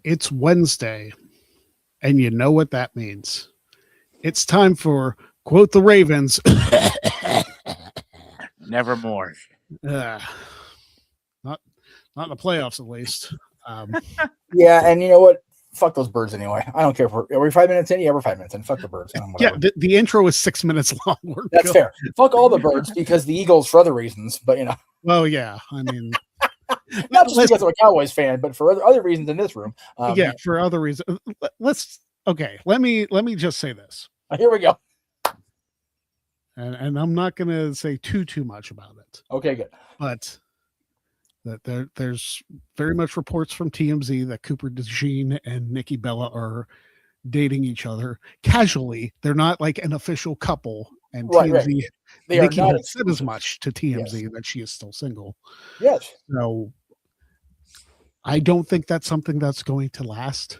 It's Wednesday, and you know what that means. It's time for quote the Ravens. Nevermore. uh, not not in the playoffs, at least. Um, Yeah, and you know what? Fuck those birds anyway. I don't care if we're 5 minutes in. Yeah, we're 5 minutes in. Fuck the birds. yeah, Whatever. the intro is 6 minutes long. That's fair. Fuck all the birds because the Eagles for other reasons. But Well, yeah, I mean, not just because I'm a Cowboys fan, but for other reasons in this room. Yeah, for other reasons. Let me just say this. Here we go. And I'm not going to say too much about it. Okay, good. But that there's very much reports from TMZ that Cooper DeJean and Nikki Bella are dating each other casually. They're not like an official couple. And TMZ, right. Nikki has said as much to TMZ that she is still single. Yes. So I don't think that's something that's going to last.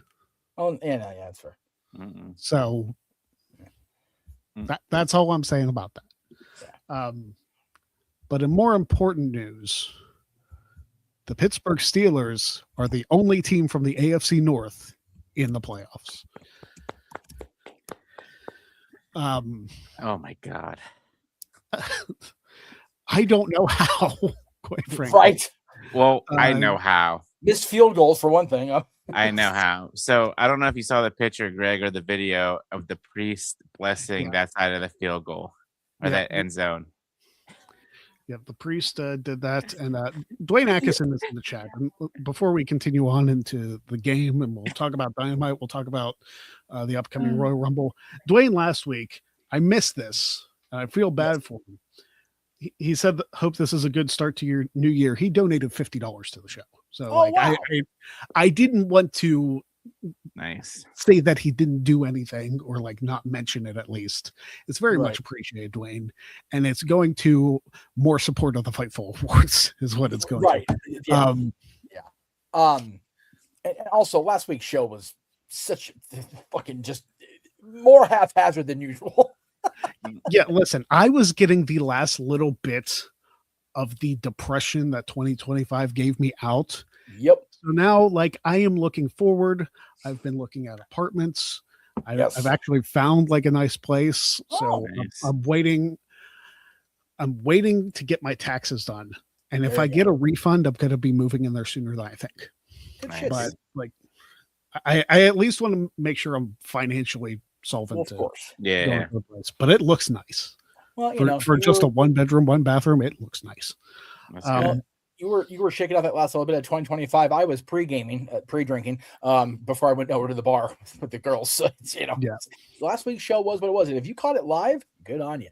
Oh, yeah, no, yeah, that's fair. So that's all I'm saying about that. Yeah. But in more important news, the Pittsburgh Steelers are the only team from the AFC North in the playoffs. Oh my God. I don't know how, quite frankly. Right. Well, I know how. Missed field goals for one thing. I know how. So I don't know if you saw the picture, Greg, or the video of the priest blessing that side of the field goal or that end zone. Yeah, the priest did that, and Dwayne Atkinson is in the chat. And before we continue on into the game, and we'll talk about Dynamite, we'll talk about the upcoming Royal Rumble. Dwayne, last week, I missed this. I feel bad for him. He said, "Hope this is a good start to your new year." He donated $50 to the show, so wow. I didn't want to say that he didn't do anything or like not mention it. At least it's very much appreciated, Dwayne, and it's going to more support of the Fightful Awards is what it's going to. And also last week's show was such fucking just more haphazard than usual. Yeah, listen, I was getting the last little bit of the depression that 2025 gave me out. Yep. So now, like, I am looking forward. I've been looking at apartments. I've actually found like a nice place. So nice. I'm waiting. I'm waiting to get my taxes done. And if I get a refund, I'm going to be moving in there sooner than I think. But like, I at least want to make sure I'm financially solvent. Of course. Yeah. But it looks nice. Well, for just a 1 bedroom, 1 bathroom, it looks nice. You were shaking off that last little bit of 2025. I was pre-drinking, before I went over to the bar with the girls. So, last week's show was what it was. And if you caught it live, good on you.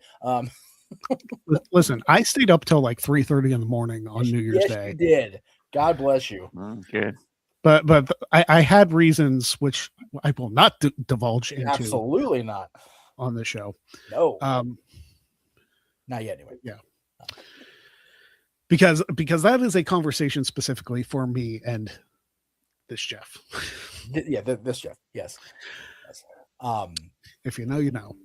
Listen, I stayed up till like 3:30 in the morning on New Year's Day. You did. God bless you. Good. But I had reasons which I will not divulge into. Absolutely not on the show. No. Not yet. Anyway. Yeah. Because that is a conversation specifically for me and this Jeff. This Jeff. Yes. If you know, you know.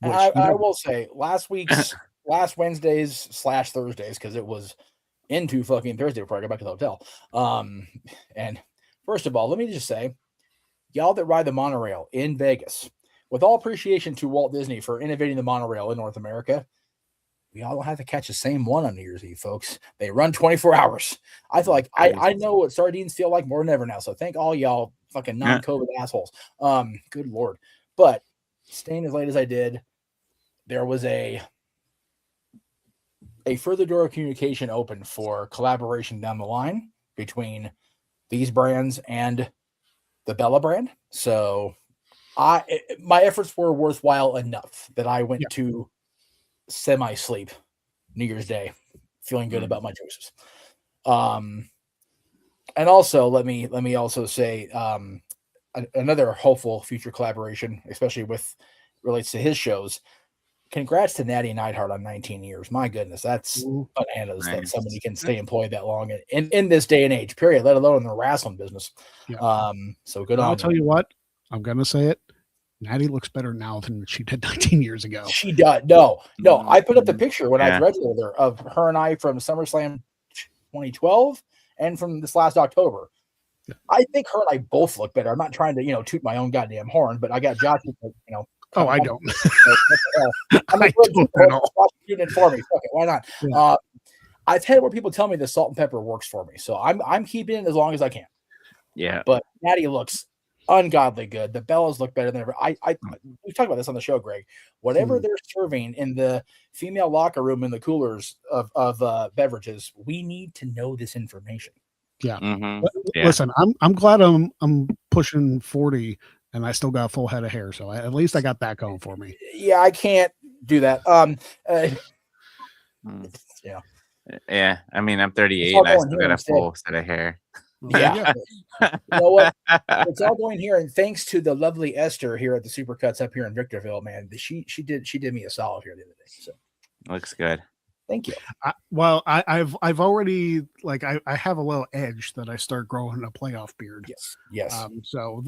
I will say last Wednesdays / Thursdays, because it was into fucking Thursday before I got back to the hotel. And first of all, let me just say, y'all that ride the monorail in Vegas, with all appreciation to Walt Disney for innovating the monorail in North America, we all don't have to catch the same one on New Year's Eve, folks. They run 24 hours. I feel like I know what sardines feel like more than ever now. So thank all y'all fucking non-COVID assholes. Good Lord. But staying as late as I did, there was a further door of communication open for collaboration down the line between these brands and the Bella brand. So my efforts were worthwhile enough that I went to semi-sleep New Year's Day, feeling good about my choices. And also let me also say another hopeful future collaboration, especially with relates to his shows. Congrats to Natty Neidhart on 19 years. My goodness, that's bananas that somebody can stay employed that long in this day and age, period, let alone in the wrestling business. Yeah. So good on I'll tell you what, I'm going to say it. Natty looks better now than she did 19 years ago. She does. No. I put up the picture when I read with her of her and I from SummerSlam 2012 and from this last October. I think her and I both look better. I'm not trying to, toot my own goddamn horn, but I got Josh. Oh, I don't. I'm I don't at all. it for me. Okay, why not? Yeah. I've had where people tell me the salt and pepper works for me, so I'm keeping it as long as I can. Yeah. But Natty looks ungodly good. The Bellas look better than ever. We talked about this on the show, Greg. Whatever they're serving in the female locker room in the coolers of beverages, we need to know this information. Yeah. Mm-hmm. Yeah. Listen, I'm glad I'm pushing 40 and I still got a full head of hair, so at least I got that going for me. Yeah, I can't do that. Yeah. Yeah. I mean, I'm 38 and I still got a full set of hair. Yeah. You know what? It's all going here, and thanks to the lovely Esther here at the Supercuts up here in Victorville, man. She did me a solid here the other day. So Looks good. thank you. I've already I have a little edge that I start growing a playoff beard. Yes. So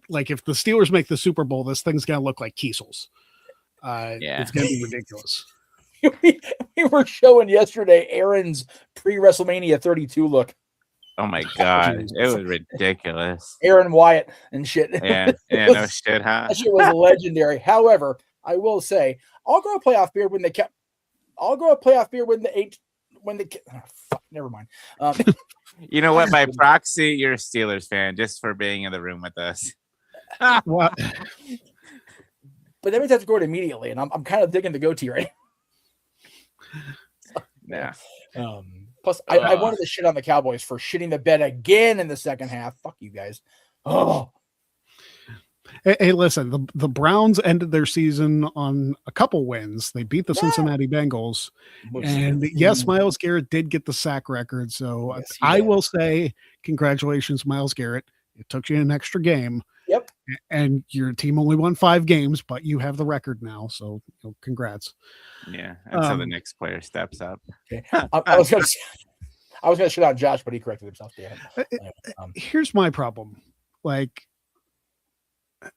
if the Steelers make the Super Bowl, this thing's gonna look like Kiesel's. It's gonna be ridiculous. we were showing yesterday Aaron's pre-WrestleMania 32 look. Oh my god, it was ridiculous. Aaron Wyatt and shit. Yeah, no shit, huh? That shit was legendary. However, I will say, I'll grow a playoff beard when never mind. You know what? By proxy, you're a Steelers fan just for being in the room with us. What? But that means I have to grow it immediately, and I'm kind of digging the goatee right now. Yeah. Plus, I wanted to shit on the Cowboys for shitting the bed again in the second half. Fuck you guys. Oh. Hey, listen, the Browns ended their season on a couple wins. They beat the Cincinnati Bengals. And yes, Myles Garrett did get the sack record. So yes, I will say congratulations, Myles Garrett. It took you an extra game. Yep. And your team only won 5 games, but you have the record now. So congrats. Yeah. Until the next player steps up. Okay. I was gonna shit on Josh, but he corrected himself. Here's my problem.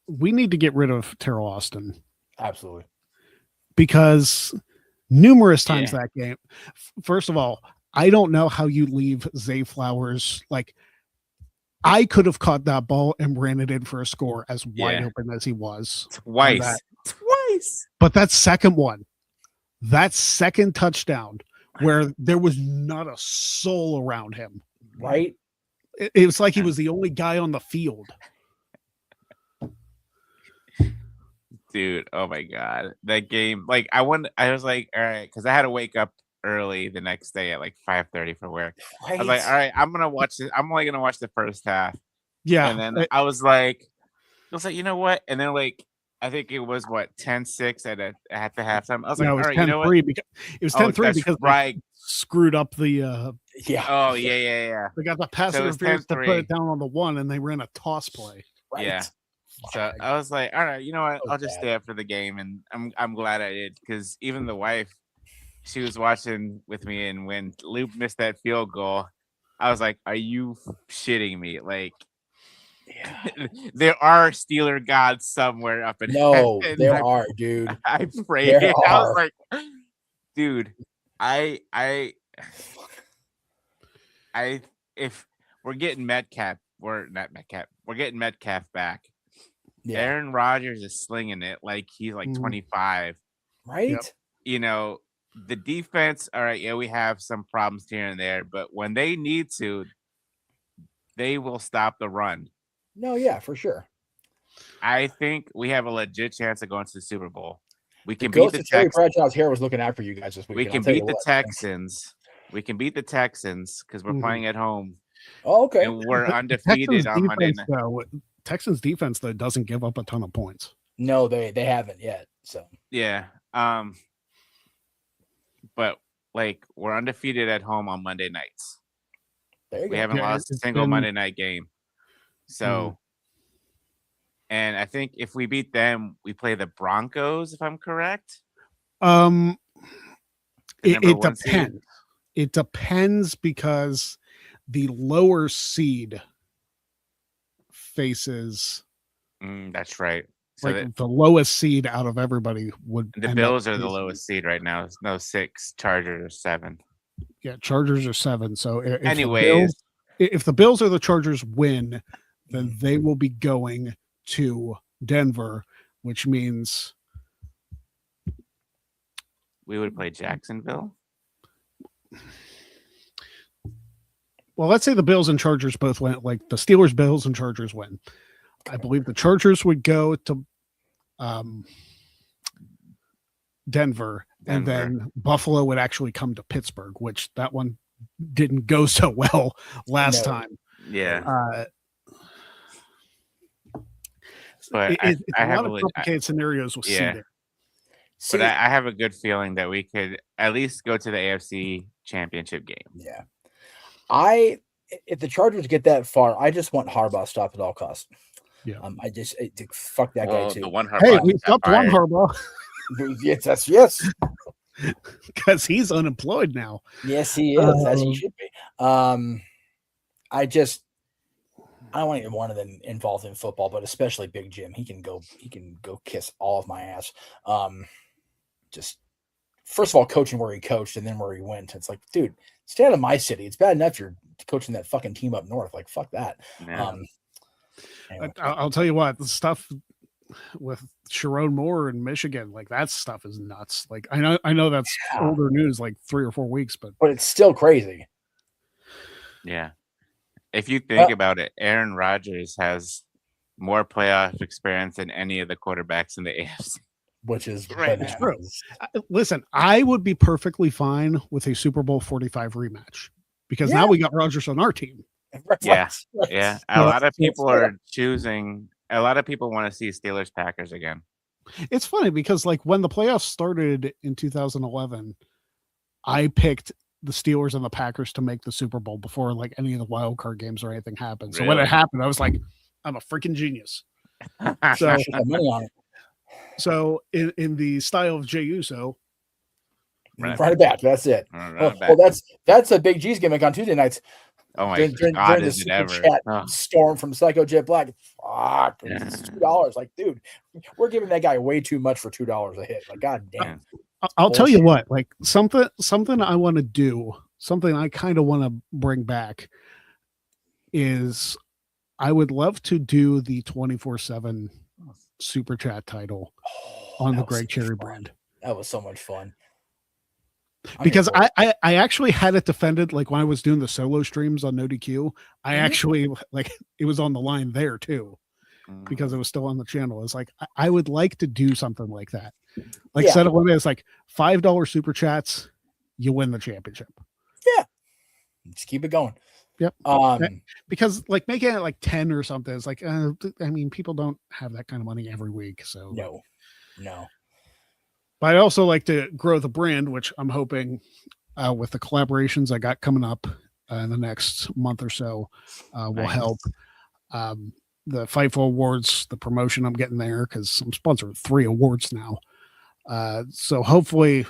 We need to get rid of Terrell Austin. Absolutely. Because numerous times that game, first of all, I don't know how you leave Zay Flowers. I could have caught that ball and ran it in for a score as wide open as he was. Twice. But that second touchdown where there was not a soul around him. Right? It was like he was the only guy on the field. Dude, oh my god. That game, I was like, all right, because I had to wake up early the next day at 5:30 for work. Right. I was like, all right, I'm gonna watch this. I'm only gonna watch the first half. Yeah. And then I was like, you know what? And then I think it was 10-6 at the halftime. I was like, all right, you know what? It was 10-3 because they screwed up the Oh yeah. They got the pass interference to put it down on the 1 and they ran a toss play. Right. Yeah. So I was like, all right, you know what? I'll just stay up for the game, and I'm glad I did, because even the wife, she was watching with me, and when Luke missed that field goal, I was like, are you shitting me? There are Steeler gods somewhere up in heaven. There are, dude. I prayed. I was like, dude, if we're getting Metcalf, we're getting Metcalf back. Yeah. Aaron Rodgers is slinging it like he's 25. Right? Yep. The defense, all right, we have some problems here and there, but when they need to, they will stop the run. No, yeah, for sure. I think we have a legit chance of going to the Super Bowl. We can beat the Texans. Bradshaw's hair was looking out for you guys this week. We can beat the Texans. We can beat the Texans because we're playing at home. Oh, okay. And we're undefeated on Monday night. Texans defense though doesn't give up a ton of points. No, they haven't yet. So yeah, but we're undefeated at home on Monday nights. We haven't lost a single Monday night game. So, and I think if we beat them, we play the Broncos. If I'm correct, it depends. It depends because the lower seed faces. That's right. So the lowest seed out of everybody would. The Bills are the lowest seed right now. It's no 6. Chargers are 7. Yeah, Chargers are 7. So anyways, if the Bills or the Chargers win, then they will be going to Denver, which means we would play Jacksonville. Well, let's say the Bills and Chargers both win. Like the Steelers, Bills, and Chargers win. I believe the Chargers would go to Denver, and then Buffalo would actually come to Pittsburgh, which that one didn't go so well last time. Yeah. But it's a lot of complicated scenarios we'll see there. But I have a good feeling that we could at least go to the AFC Championship game. Yeah. If the Chargers get that far, I just want Harbaugh stopped at all costs. Yeah. Fuck that guy too. The one Harbaugh. Hey, we stopped one Harbaugh. yes. Because he's unemployed now. Yes, he is. As he should be. I don't want either one of them involved in football, but especially Big Jim. He can go kiss all of my ass. Just first of all, coaching where he coached and then where he went. It's like, dude, stay out of my city. It's bad enough you're coaching that fucking team up north. Like, fuck that. Yeah. Anyway. I'll tell you what, the stuff with Sharon Moore in Michigan, like that stuff is nuts. Like I know that's older news, like 3 or 4 weeks, but it's still crazy. Yeah. If you think about it, Aaron Rodgers has more playoff experience than any of the quarterbacks in the AFC. Which is right. True. Listen, I would be perfectly fine with a Super Bowl 45 rematch because now we got Rodgers on our team. Yeah. Yeah. A lot of people are choosing. A lot of people want to see Steelers Packers again. It's funny because like when the playoffs started in 2011, I picked the Steelers and the Packers to make the Super Bowl before like any of the wild card games or anything happened. So when it happened, I was like, I'm a freaking genius. So in the style of Jey Uso, right about that's it. That's a Big G's gimmick on Tuesday nights. Oh my God! Is it ever? Chat storm from Psycho Jet Black. Fuck, it's $2. Like, dude, we're giving that guy way too much for $2 a hit. Like, god damn. I'll tell you what. Like something I want to do. Something I kind of want to bring back is I would love to do the 24/7 Super Chat title on the Greg Cherry brand. That was so much fun. Because I actually had it defended, like when I was doing the solo streams on NoDQ, I actually like it was on the line there too, because it was still on the channel. It's like I would like to do something like that. Like set up one day, it's like $5 super chats, you win the championship. Yeah, just keep it going. Yep. Because like making it like 10 or something, it's like I mean, people don't have that kind of money every week. So no. But I also like to grow the brand, which I'm hoping with the collaborations I got coming up in the next month or so will help. The Fightful Awards, the promotion I'm getting there, because I'm sponsored with 3 awards now. So hopefully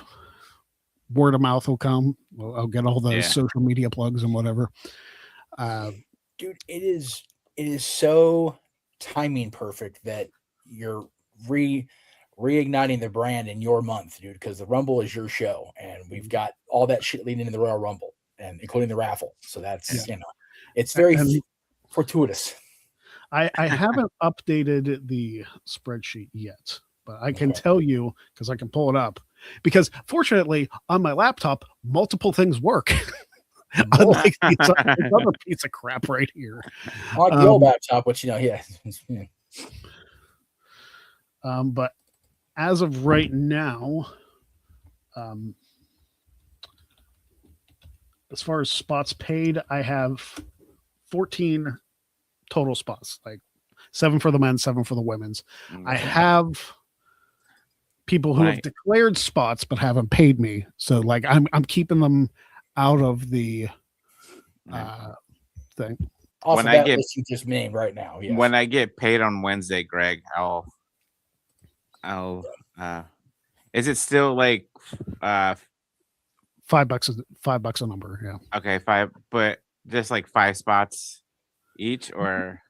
word of mouth will come. I'll get all those social media plugs and whatever. Dude, it is so timing perfect that you're reigniting the brand in your month, dude, because the Rumble is your show and we've got all that shit leading into the Royal Rumble and including the raffle. So that's it's very fortuitous. I haven't updated the spreadsheet yet, but I can tell you because I can pull it up, because fortunately on my laptop multiple things work. Unlike this other piece of crap right here. I like the old laptop, which but as of right now, as far as spots paid, I have 14 total spots, like 7 for the men, 7 for the women's. I have people who have declared spots but haven't paid me, so like I'm keeping them out of the thing. When I get you just named right now, when I get paid on Wednesday, Greg, I'll is it still like $5 a number? Yeah. Okay, 5, but just like 5 spots each or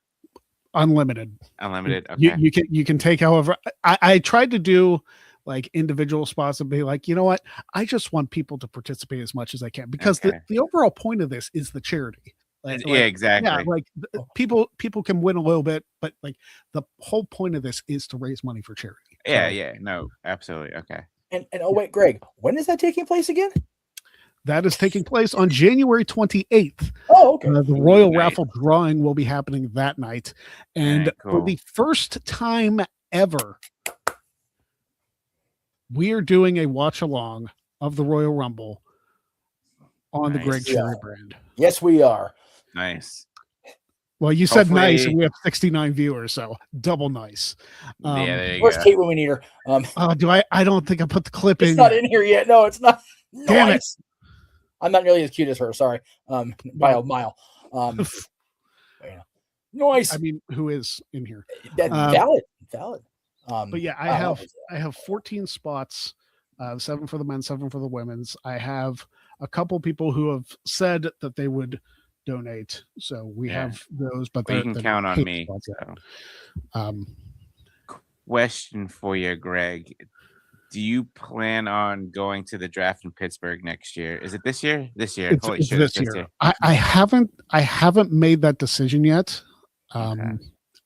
unlimited. Unlimited. Okay. You can take however. I tried to do like individual spots and be like, you know what? I just want people to participate as much as I can, because the overall point of this is the charity. Exactly. Yeah, like people can win a little bit, but like the whole point of this is to raise money for charity. Yeah, no, absolutely. Okay. And oh wait, Greg, when is that taking place again? That is taking place on January 28th. Oh, okay. The Royal Raffle drawing will be happening that night. And cool. for the first time ever, we are doing a watch along of the Royal Rumble on the Greg Cherry brand. Yes, we are. Nice. Well, you said nice, and we have 69 viewers, so double nice. Where's Kate when we need her? I don't think I put the clip in. It's not in here yet. No, it's not. Damn it. I'm not nearly as cute as her. Sorry. By a mile. Noise. I mean, who is in here? Valid. But yeah, I have 14 spots, 7 for the men, 7 for the women's. I have a couple people who have said that they would donate, so we have those. But you can count on me. So. Question for you, Greg. Do you plan on going to the draft in Pittsburgh next year? Is it this year? This year. It's this year. I haven't made that decision yet. I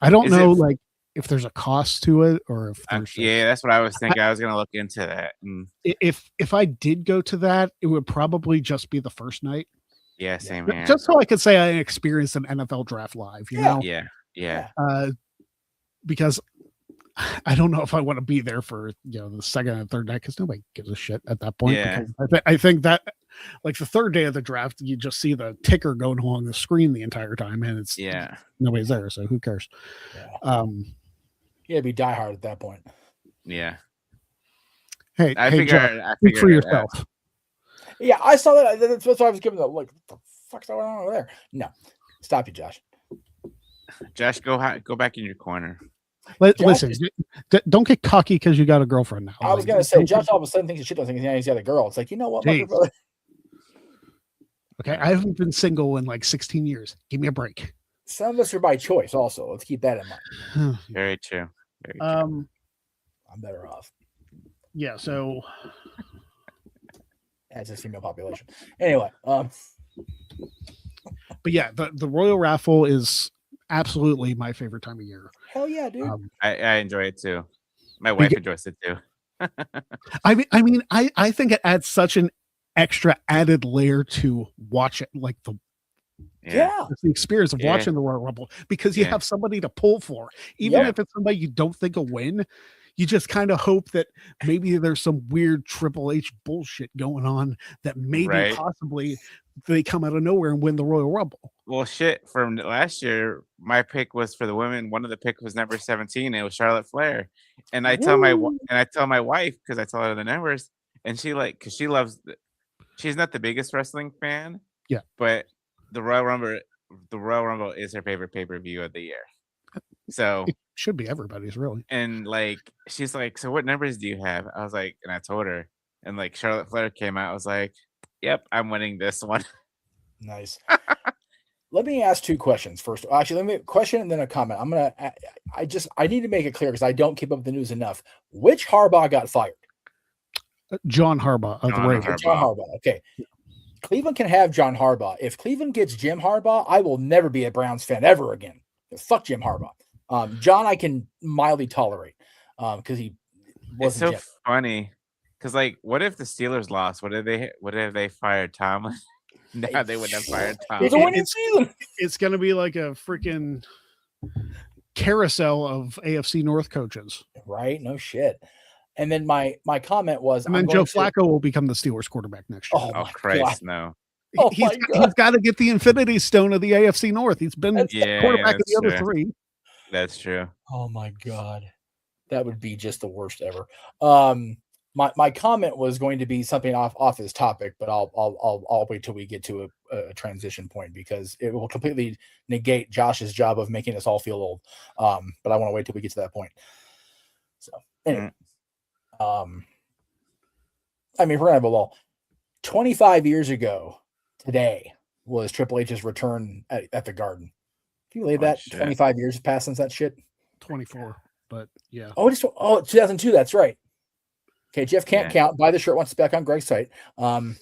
don't know like if there's a cost to it or if there's that's what I was thinking. I was gonna look into that. If I did go to that, it would probably just be the first night. Yeah, same here. Just so I could say I experienced an NFL draft live, you know? Yeah. Because I don't know if I want to be there for the second and third night because nobody gives a shit at that point. Yeah. I think that like the third day of the draft, you just see the ticker going along the screen the entire time, and it's nobody's there, so who cares? Yeah, be diehard at that point. Yeah. Hey, I figure for yourself. Yeah, I saw that. That's what I was giving the like. What the fuck's going on over there? No, stop you, Josh. Josh, go back in your corner. Listen, don't get cocky because you got a girlfriend now. I was gonna say, Josh all of a sudden thinks shit. Doesn't think he's got a girl. It's like, you know what, brother? Okay, I haven't been single in like 16 years. Give me a break. Some of us are by choice. Also, let's keep that in mind. Very true. I'm better off. Yeah. So. As a female population. Anyway. But yeah, the Royal Raffle is absolutely my favorite time of year. Hell yeah, dude. I enjoy it too. My wife enjoys it too. I think it adds such an extra added layer to watch it, like the experience of watching the Royal Rumble, because you have somebody to pull for, even if it's somebody you don't think will win. You just kind of hope that maybe there's some weird Triple H bullshit going on that maybe possibly they come out of nowhere and win the Royal Rumble. Well, shit, from last year, my pick was for the women. One of the picks was number 17. It was Charlotte Flair. And I tell my wife, because I tell her the numbers, and she because she loves she's not the biggest wrestling fan. Yeah. But the Royal Rumble is her favorite pay-per-view of the year. So it should be everybody's, really. And she's like, so what numbers do you have? I was like, and I told her, and Charlotte Flair came out. I was like, yep, I'm winning this one. Nice. Let me ask 2 questions first. Actually, let me a question and then a comment. I need to make it clear because I don't keep up with the news enough. Which Harbaugh got fired? John Harbaugh of the Ravens. John Harbaugh. Okay. Cleveland can have John Harbaugh. If Cleveland gets Jim Harbaugh, I will never be a Browns fan ever again. Fuck Jim Harbaugh. John, I can mildly tolerate because he wasn't. It's so funny because what if the Steelers lost? What if they fired Tomlin? No, they wouldn't have fired Tomlin. It's a winning season. It's gonna be like a freaking carousel of AFC North coaches, right? No shit. And then my comment was, and then Joe Flacco will become the Steelers quarterback next year. Oh Christ, no. He's got to get the Infinity Stone of the AFC North. He's been quarterback of the other 3. That's true. Oh my God, that would be just the worst ever. My comment was going to be something off this topic, but I'll wait till we get to a transition point because it will completely negate Josh's job of making us all feel old. But I want to wait till we get to that point. So anyway, I mean, we're gonna have a lull. 25 years ago today was Triple H's return at the Garden. Can you believe that? Shit. 25 years have passed since that shit. 24, but yeah. 2002. That's right. Okay, Jeff can't count. Buy the shirt once it's back on Greg's site. I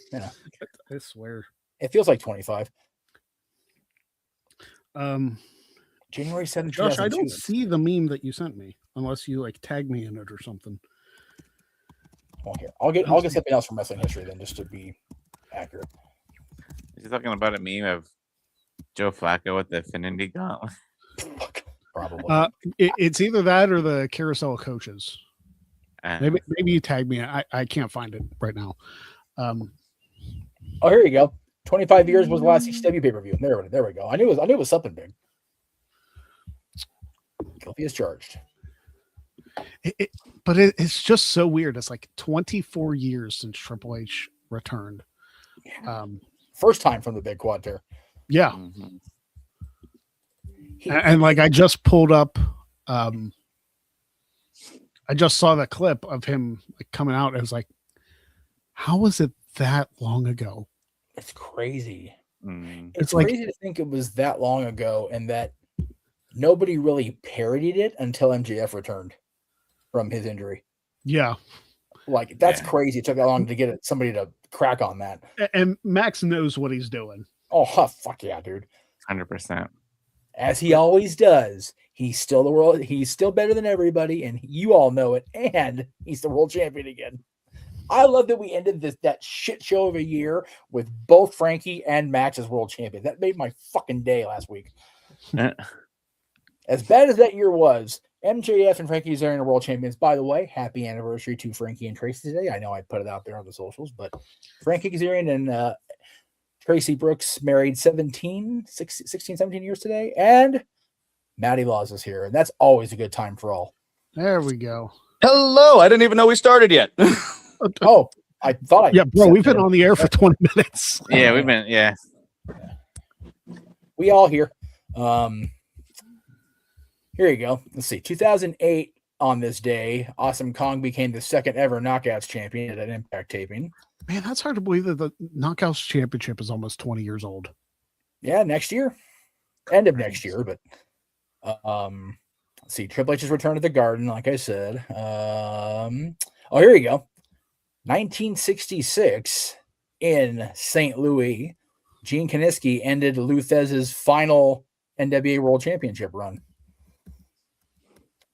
swear it feels like 25. January 7th, Josh, I don't 2002. see the meme that you sent me unless you like tag me in it or something. Well, here I'll get something else from wrestling history then, just to be accurate. Is he talking about a meme of Joe Flacco with the Finindi gauntlet? Probably. It's either that or the carousel of coaches. Uh, Maybe you tag me. I can't find it right now. Oh, here you go. 25 years was the last ECW pay-per-view. There we go. I knew it was something big. Guilty as charged. But it's just so weird. It's like 24 years since Triple H returned. First time from the big quad tear. Yeah. mhm. And like I just pulled up I just saw the clip of him like coming out. It was like, how was it that long ago? It's crazy. Mm. It's like- crazy to think it was that long ago and that nobody really parodied it until MJF returned from his injury. Yeah. Like, that's Yeah. crazy. It took that long to get somebody to crack on that. And Max knows what he's doing. Oh, fuck yeah, dude. 100%. As he always does. He's still the world. He's still better than everybody, and you all know it. And he's the world champion again. I love that we ended that shit show of a year with both Frankie and Max as world champions. That made my fucking day last week. As bad as that year was, MJF and Frankie Kazarian are world champions. By the way, happy anniversary to Frankie and Tracy today. I know I put it out there on the socials, but Frankie Kazarian and Tracy Brooks married 16, 17 years today. And Matty Laws is here. And that's always a good time for all. There we go. Hello. I didn't even know we started yet. Oh, I thought I Yeah, bro, said we've been that. on the air for 20 minutes. Yeah, we've been, yeah. We all here. Here you go. Let's see. 2008 on this day, Awesome Kong became the second ever Knockouts champion at an Impact taping. Man, that's hard to believe that the Knockouts Championship is almost 20 years old. Yeah, next year. End of next year, but let's see. Triple H's return to the Garden, like I said. Oh, here you go. 1966 in St. Louis, Gene Kiniski ended Lou Thesz's final NWA World Championship run.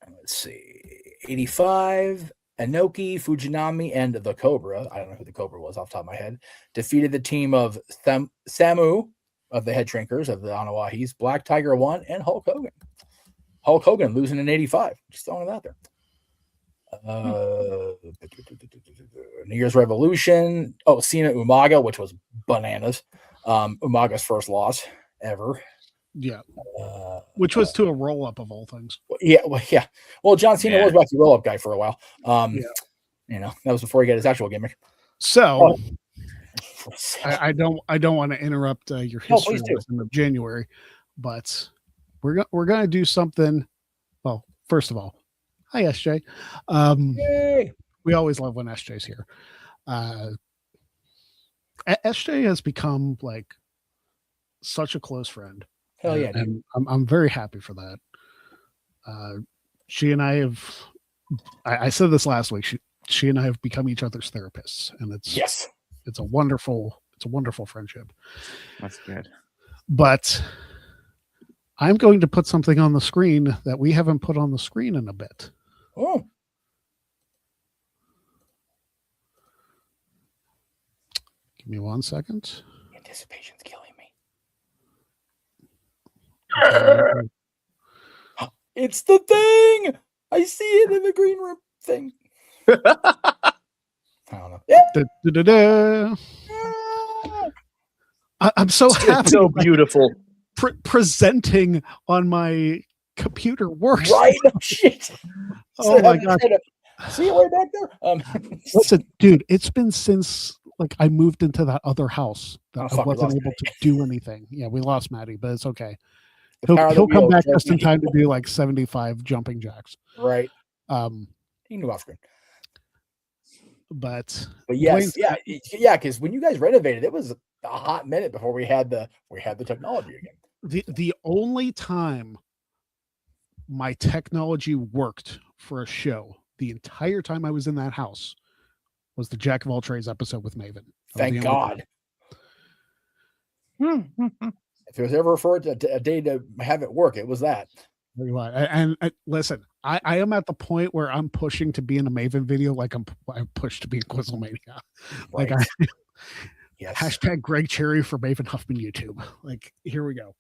Let's see. 85, Inoki, Fujinami, and the Cobra. I don't know who the Cobra was off the top of my head. Defeated the team of Samu of the Head Shrinkers of the Anawahis, Black Tiger 1, and Hulk Hogan. Hulk Hogan losing in 85. Just throwing it out there. New Year's Revolution. Oh, Cena Umaga, which was bananas. Umaga's first loss ever. Yeah. Which was to a roll up of all things. Yeah. Well, John Cena Yeah. was back to roll up guy for a while. Yeah. You know, that was before he got his actual gimmick. So Oh. I don't want to interrupt your No, history please do. lesson of January, but we're gonna do something. Well, first of all, hi SJ. Yay. We always love when SJ's here. SJ has become like such a close friend. Hell yeah, dude. And I'm very happy for that. She and I have. I said this last week. She and I have become each other's therapists, and Yes. it's a wonderful friendship. That's good. But I'm going to put something on the screen that we haven't put on the screen in a bit. Oh. Give me 1 second. Anticipation's killing me. It's the thing. I see it in the green room thing. I don't know. Yeah. Da-da-da-da. I'm so happy. It's so beautiful. Presenting on my computer works. Right. Shit. Oh my gosh. See it way back there. Listen, dude, it's been since like I moved into that other house that Oh, I fuck, we wasn't lost able Matty. to do anything. Yeah, we lost Matty, but it's okay. The power of the He'll come wheel, back Jeff. just in time to do like 75 jumping jacks. Right. Um, You can do off screen. but But yes, Blaine- yeah, because when you guys renovated, it was a hot minute before we had the technology again. the only time my technology worked for a show the entire time I was in that house was the Jack of all trades episode with Maven. That was Thank the only time. God. If there was ever for a day to have it work, it was that. And listen, I am at the point where I'm pushing to be in a Maven video, like I'm pushed to be in Quizzlemania. Like Right. Yes. Hashtag Greg Cherry for Maven Huffman YouTube. Like, here we go.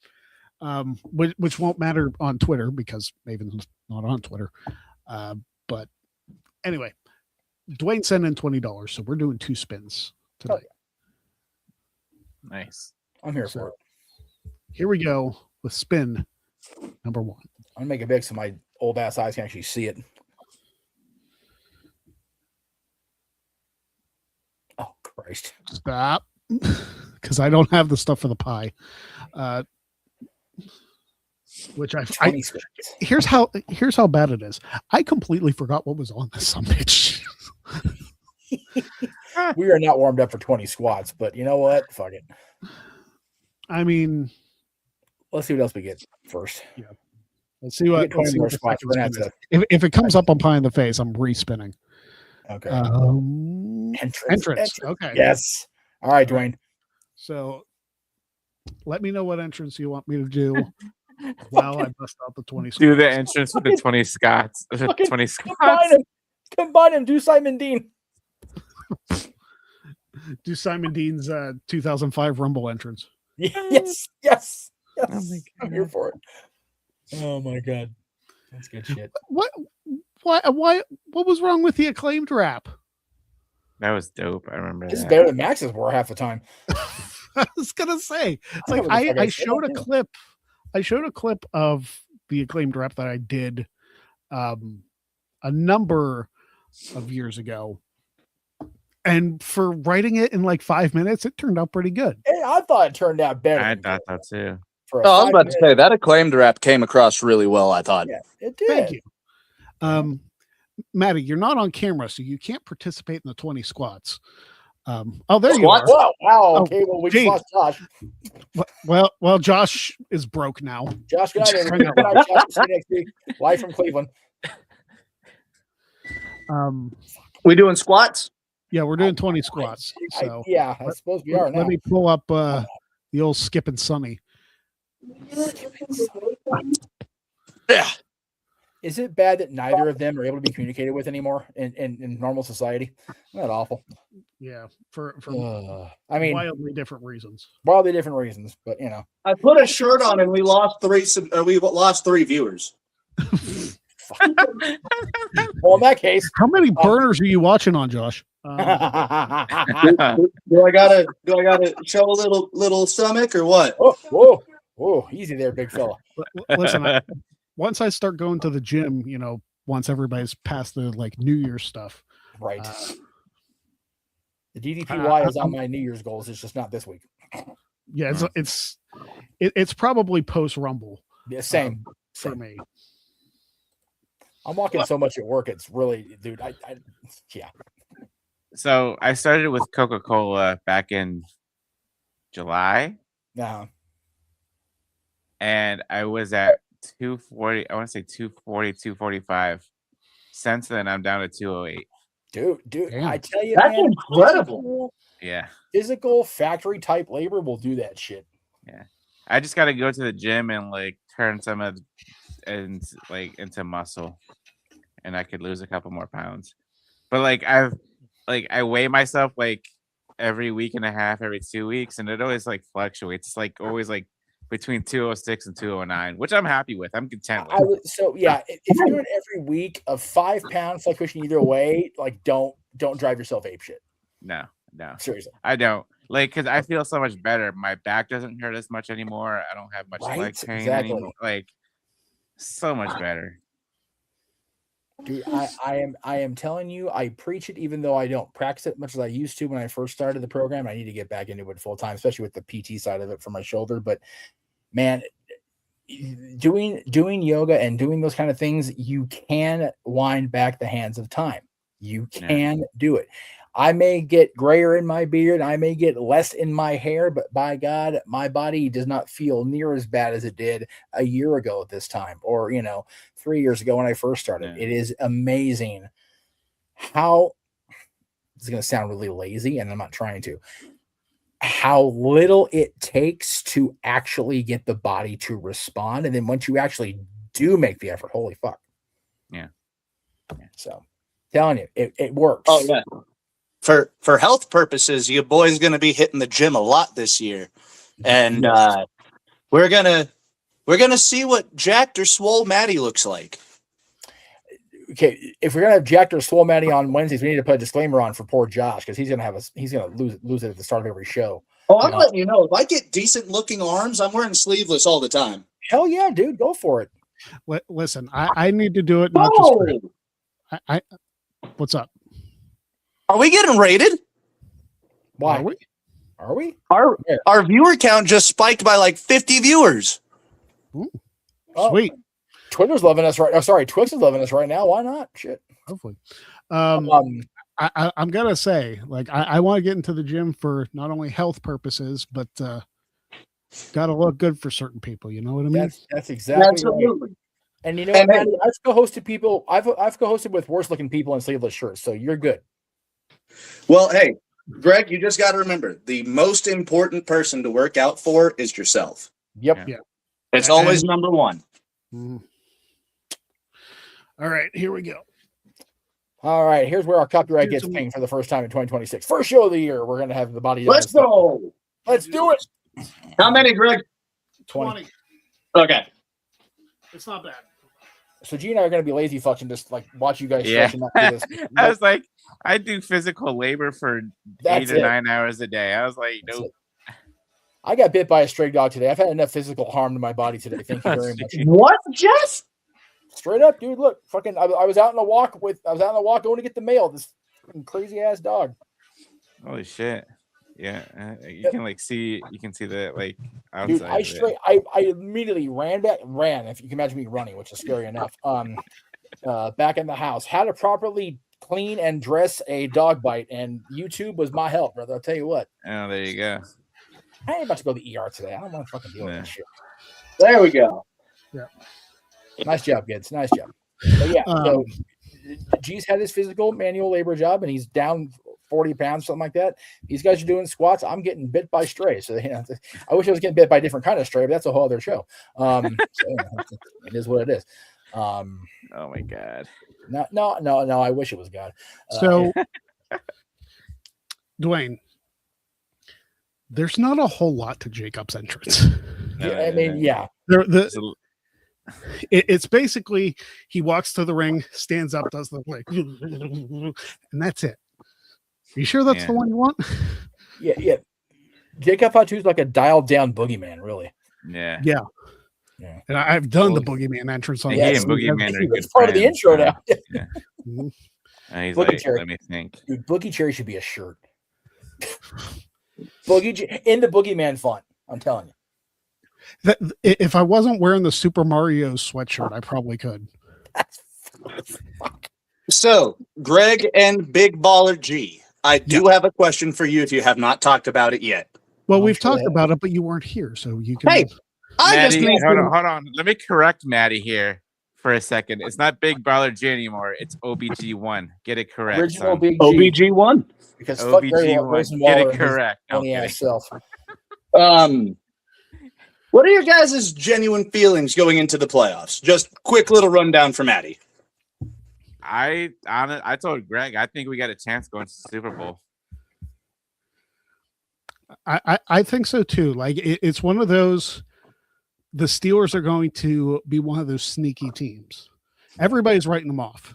Which won't matter on Twitter because Maven's not on Twitter. But anyway, Dwayne sent in $20, so we're doing 2 spins today. Nice. I'm here for it. Here we go with spin number 1. I'm gonna make it big so my old ass eyes can actually see it. Oh Christ! Stop, because I don't have the stuff for the pie. Which here's how bad it is. I completely forgot what was on this some bitch. We are not warmed up for 20 squats, but you know what? Fuck it. I mean, let's see what else we get first. Yeah. Let's see what. Let's see more squats. If it comes up on pie in the face, I'm respinning. Okay. Entrance. Okay. Yes. All right, Dwayne. So, let me know what entrance you want me to do. While I bust out the 20 Scots. Do the entrance with the 20 Scots. 20 Scots. Combine them. Do Simon Dean. Do Simon Dean's 2005 Rumble entrance. Yes. Oh I'm here for it. Oh my god. That's good shit. What was wrong with the Acclaimed rap? That was dope. I remember This that. is better than Max's were half the time. I was gonna say, like, I showed a clip. I showed a clip of the Acclaimed rap that I did a number of years ago. And for writing it in like 5 minutes, it turned out pretty good. Hey, I thought it turned out better. I thought that too. I was about to say that Acclaimed rap came across really well, I thought. Yeah, it did. Thank you. Maddie, you're not on camera, so you can't participate in the 20 squats. Oh, there you are. Wow. Okay, well, we lost Josh. Well, Josh is broke now. Josh, good night, Josh, see you next week. Live from Cleveland. We doing squats? Yeah, we're doing 20 squats. So I suppose we are now. Let me pull up the old Skip and Sunny. Yeah. Is it bad that neither of them are able to be communicated with anymore in normal society? Isn't that awful? Yeah, for I mean, wildly different reasons. Wildly different reasons, but you know. I put a shirt on and we lost 3 viewers. Well, in that case, how many burners are you watching on, Josh? Do I gotta show a little stomach or what? Whoa, easy there, big fella. Listen, once I start going to the gym, once everybody's past the like New Year's stuff, right? The DDPY is on my New Year's goals. It's just not this week. Yeah, it's probably post Rumble. Yeah, same for me. I'm walking so much at work. It's really, dude. Yeah. So I started with Coca-Cola back in July. Yeah. And I was at 240. I want to say 240, 245. Since then, I'm down to 208. Dude, damn. I tell you, that's incredible. Yeah. Physical factory type labor will do that shit. Yeah. I just got to go to the gym and like turn some of into muscle, and I could lose a couple more pounds. But I weigh myself like every week and a half, every 2 weeks, and it always like fluctuates. It's like always like between 206 and 209, which I'm happy with. I'm content with. So yeah, if you're doing every week of 5 pounds fluctuation either way, like don't drive yourself apeshit. No, seriously, I don't. Like, because I feel so much better. My back doesn't hurt as much anymore. I don't have much leg pain anymore. Like, so much better. Dude, I am telling you, I preach it even though I don't practice it much as I used to when I first started the program. I need to get back into it full time, especially with the PT side of it for my shoulder. But man, doing yoga and doing those kind of things, you can wind back the hands of time. You can do it. I may get grayer in my beard, I may get less in my hair, but by God, my body does not feel near as bad as it did a year ago at this time, or 3 years ago when I first started. It is amazing how, this is going to sound really lazy, and I'm not trying to, how little it takes to actually get the body to respond. And then once you actually do make the effort, holy fuck. Yeah. So telling you, it works. Oh yeah. For health purposes, your boy's gonna be hitting the gym a lot this year. And we're gonna see what jacked or swole Maddie looks like. Okay, if we're gonna have jacked or swole Maddie on Wednesdays, we need to put a disclaimer on for poor Josh because he's gonna lose it at the start of every show. Oh, I'm letting you know, if I get decent looking arms, I'm wearing sleeveless all the time. Hell yeah, dude, go for it. Listen, I need to do it. Not just for I what's up? Are we getting rated? Why? Are we? Our viewer count just spiked by like 50 viewers. Ooh, Oh. sweet. Twitter's loving us right. Oh, sorry, Twix is loving us right now. Why not? Shit. Hopefully. Um, I'm gonna say, like, I want to get into the gym for not only health purposes, but gotta look good for certain people. You know what I mean? that's exactly Absolutely. right. And you know what, Maddie, I've co-hosted people. I've co-hosted with worse looking people in sleeveless shirts, so you're good. Well, hey, Greg, you just got to remember the most important person to work out for is yourself. Yep. Yeah. It's always number one. Mhm. All right, here we go. All right, here's where our copyright Here's gets some- pinged for the first time in 2026. First show of the year, we're gonna have the body. Let's go. Let's do it. How many, Greg? 20. Okay. It's not bad. So G and I are gonna be lazy fucks and just like watch you guys Yeah. stretch and not do this. I was like, I do physical labor for That's 8 or it. 9 hours a day. I was like, That's nope. it. I got bit by a stray dog today. I've had enough physical harm to my body today. Thank you very much. What, Jeff? Straight up, dude. Look, fucking. I was out on a walk going to get the mail. This crazy ass dog. Holy shit. Yeah. You can like see, the like outside. Dude, of it. I immediately ran, if you can imagine me running, which is scary enough. Back in the house, how to properly clean and dress a dog bite, and YouTube was my help, brother. I'll tell you what. Oh, there you go. I ain't about to go to the ER today. I don't want to fucking deal with Yeah. this shit. There we go. Nice job, kids. Nice job. But yeah, so G's had his physical manual labor job, and he's down 40 pounds, something like that. These guys are doing squats. I'm getting bit by strays. So I wish I was getting bit by a different kind of stray, but that's a whole other show. So, it is what it is. Oh my god. No. I wish it was God. So, Dwayne, there's not a whole lot to Jacob's entrance. I mean, yeah. It's basically he walks to the ring, stands up, does the like, and that's it. Are you sure that's the one you want? Yeah. Jacob Fatu is like a dialed down boogeyman, really. Yeah. Yeah. Yeah. And I've done the boogeyman entrance on Yeah, this. Boogeyman are It's good part of the friends, intro so, now. Yeah. Mhm. And he's Boogie like, Cherry. let me think. Dude, Boogie Cherry should be a shirt. In the boogeyman font. I'm telling you. If I wasn't wearing the Super Mario sweatshirt, I probably could. So, Greg and Big Baller G, I do have a question for you if you have not talked about it yet. Well, I'm we've sure talked that- about it, but you weren't here, so you can. Hey, I just Maddie, need hold to- on, hold on. Let me correct Maddie here for a second. It's not Big Baller G anymore. It's OBG1. Get it correct. Original son. Big G. OBG1. Because fuck Barry Wilson OBG1. Waller Get and it his correct. No, phony kidding. ass self. What are your guys' genuine feelings going into the playoffs? Just quick little rundown for Maddie. I told Greg, I think we got a chance going to the Super Bowl. I think so too. Like it's one of those. The Steelers are going to be one of those sneaky teams. Everybody's writing them off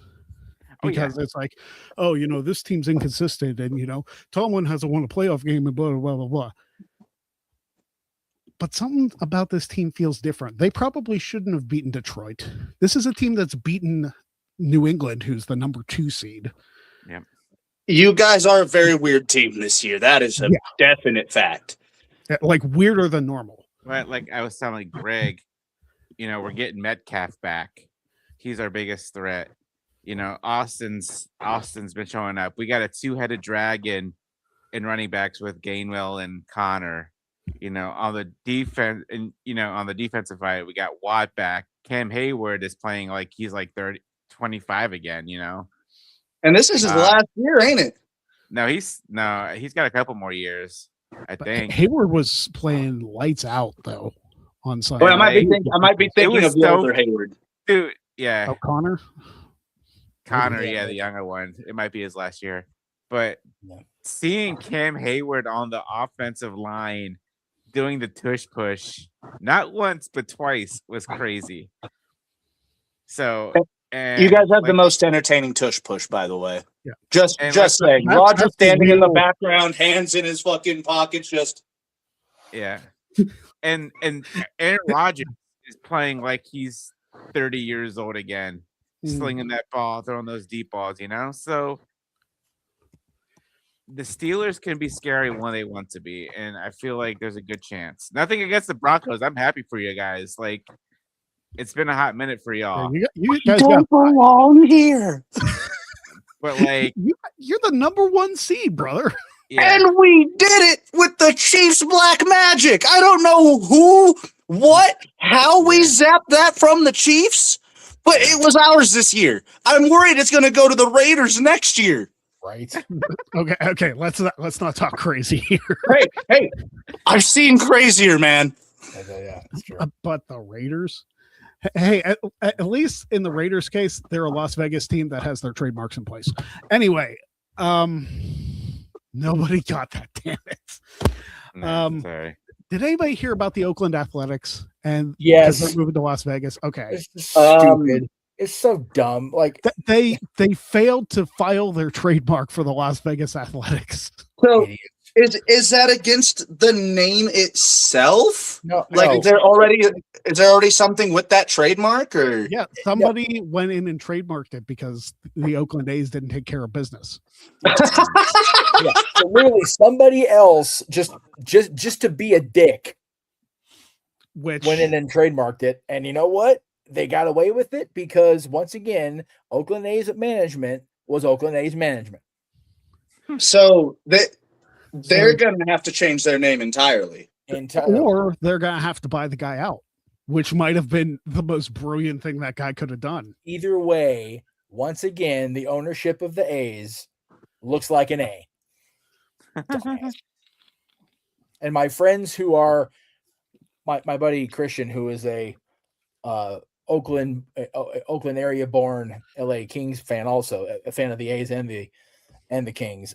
because it's like, oh, this team's inconsistent, and Tomlin hasn't won a playoff game, and blah blah blah blah. But something about this team feels different. They probably shouldn't have beaten Detroit. This is a team that's beaten New England, who's the number 2 seed. Yeah. You guys are a very weird team this year. That is a definite fact. Like weirder than normal. But like I was telling Greg, we're getting Metcalf back. He's our biggest threat. Austin's been showing up. We got a 2-headed dragon in running backs with Gainwell and Connor. On the defense, and on the defensive side, we got Watt back. Cam Hayward is playing like he's like 25 again. And this is his last year, ain't it? No, he's got a couple more years. I think Hayward was playing lights out though on Sunday. Well, I might be thinking of the older Hayward. Dude, yeah. Oh, Connor, yeah, the younger one. It might be his last year. But seeing Cam Hayward on the offensive line doing the tush push, not once but twice, was crazy. So, and you guys have the most entertaining tush push, by the way. Yeah. Just saying. Roger standing in the background, hands in his fucking pockets, just and Aaron Rodgers is playing like he's 30 years old again, slinging that ball, throwing those deep balls, So the Steelers can be scary when they want to be, and I feel like there's a good chance. Nothing against the Broncos. I'm happy for you guys. Like, it's been a hot minute for y'all. You guys don't belong here. But like, you're the number 1 seed, brother. Yeah. And we did it with the Chiefs Black Magic. I don't know who, what, how we zapped that from the Chiefs, but it was ours this year. I'm worried it's going to go to the Raiders next year. Right. Okay. Let's not talk crazy here. Hey, I've seen crazier, man. Yeah, that's true. But the Raiders, hey, at least in the Raiders case, they're a Las Vegas team that has their trademarks in place. Anyway, nobody got that. Damn it. Sorry. Did anybody hear about the Oakland Athletics? And yes, they're moving to Las Vegas. Okay, it's just stupid. It's so dumb. Like they failed to file their trademark for the Las Vegas Athletics. So is that against the name itself? No. Is there already something with that trademark? Or yeah, somebody went in and trademarked it because the Oakland A's didn't take care of business. So really, somebody else just to be a dick, which went in and trademarked it, and you know what? They got away with it because once again, Oakland A's management was Oakland A's management. So they're going to have to change their name entirely. Or they're going to have to buy the guy out, which might have been the most brilliant thing that guy could have done. Either way, once again, the ownership of the A's looks like an A. And my friends who are my buddy Christian, who is a Oakland area born LA Kings fan, also a fan of the A's and the Kings,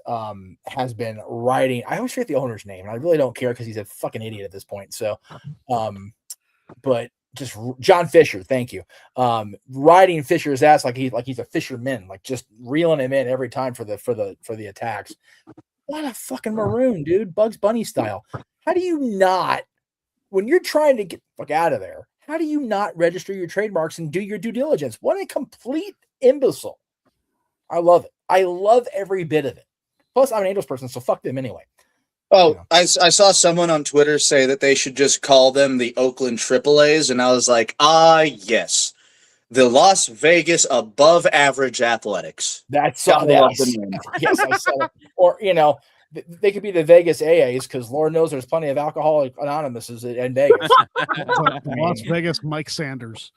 has been writing. I always forget the owner's name, and I really don't care because he's a fucking idiot at this point. So, but just John Fisher, thank you. Riding Fisher's ass like he's a fisherman, like just reeling him in every time for the attacks. What a fucking maroon, dude, Bugs Bunny style. How do you not, when you're trying to get the fuck out of there, how do you not register your trademarks and do your due diligence? What a complete imbecile. I love it. I love every bit of it. Plus, I'm an Angels person, so fuck them anyway. Oh, I saw someone on Twitter say that they should just call them the Oakland AAAs, and I was like, yes. The Las Vegas above average athletics. Yes, I saw it. Or, they could be the Vegas AAs because Lord knows there's plenty of Alcoholic Anonymous in Vegas. Las Vegas Mike Sanders.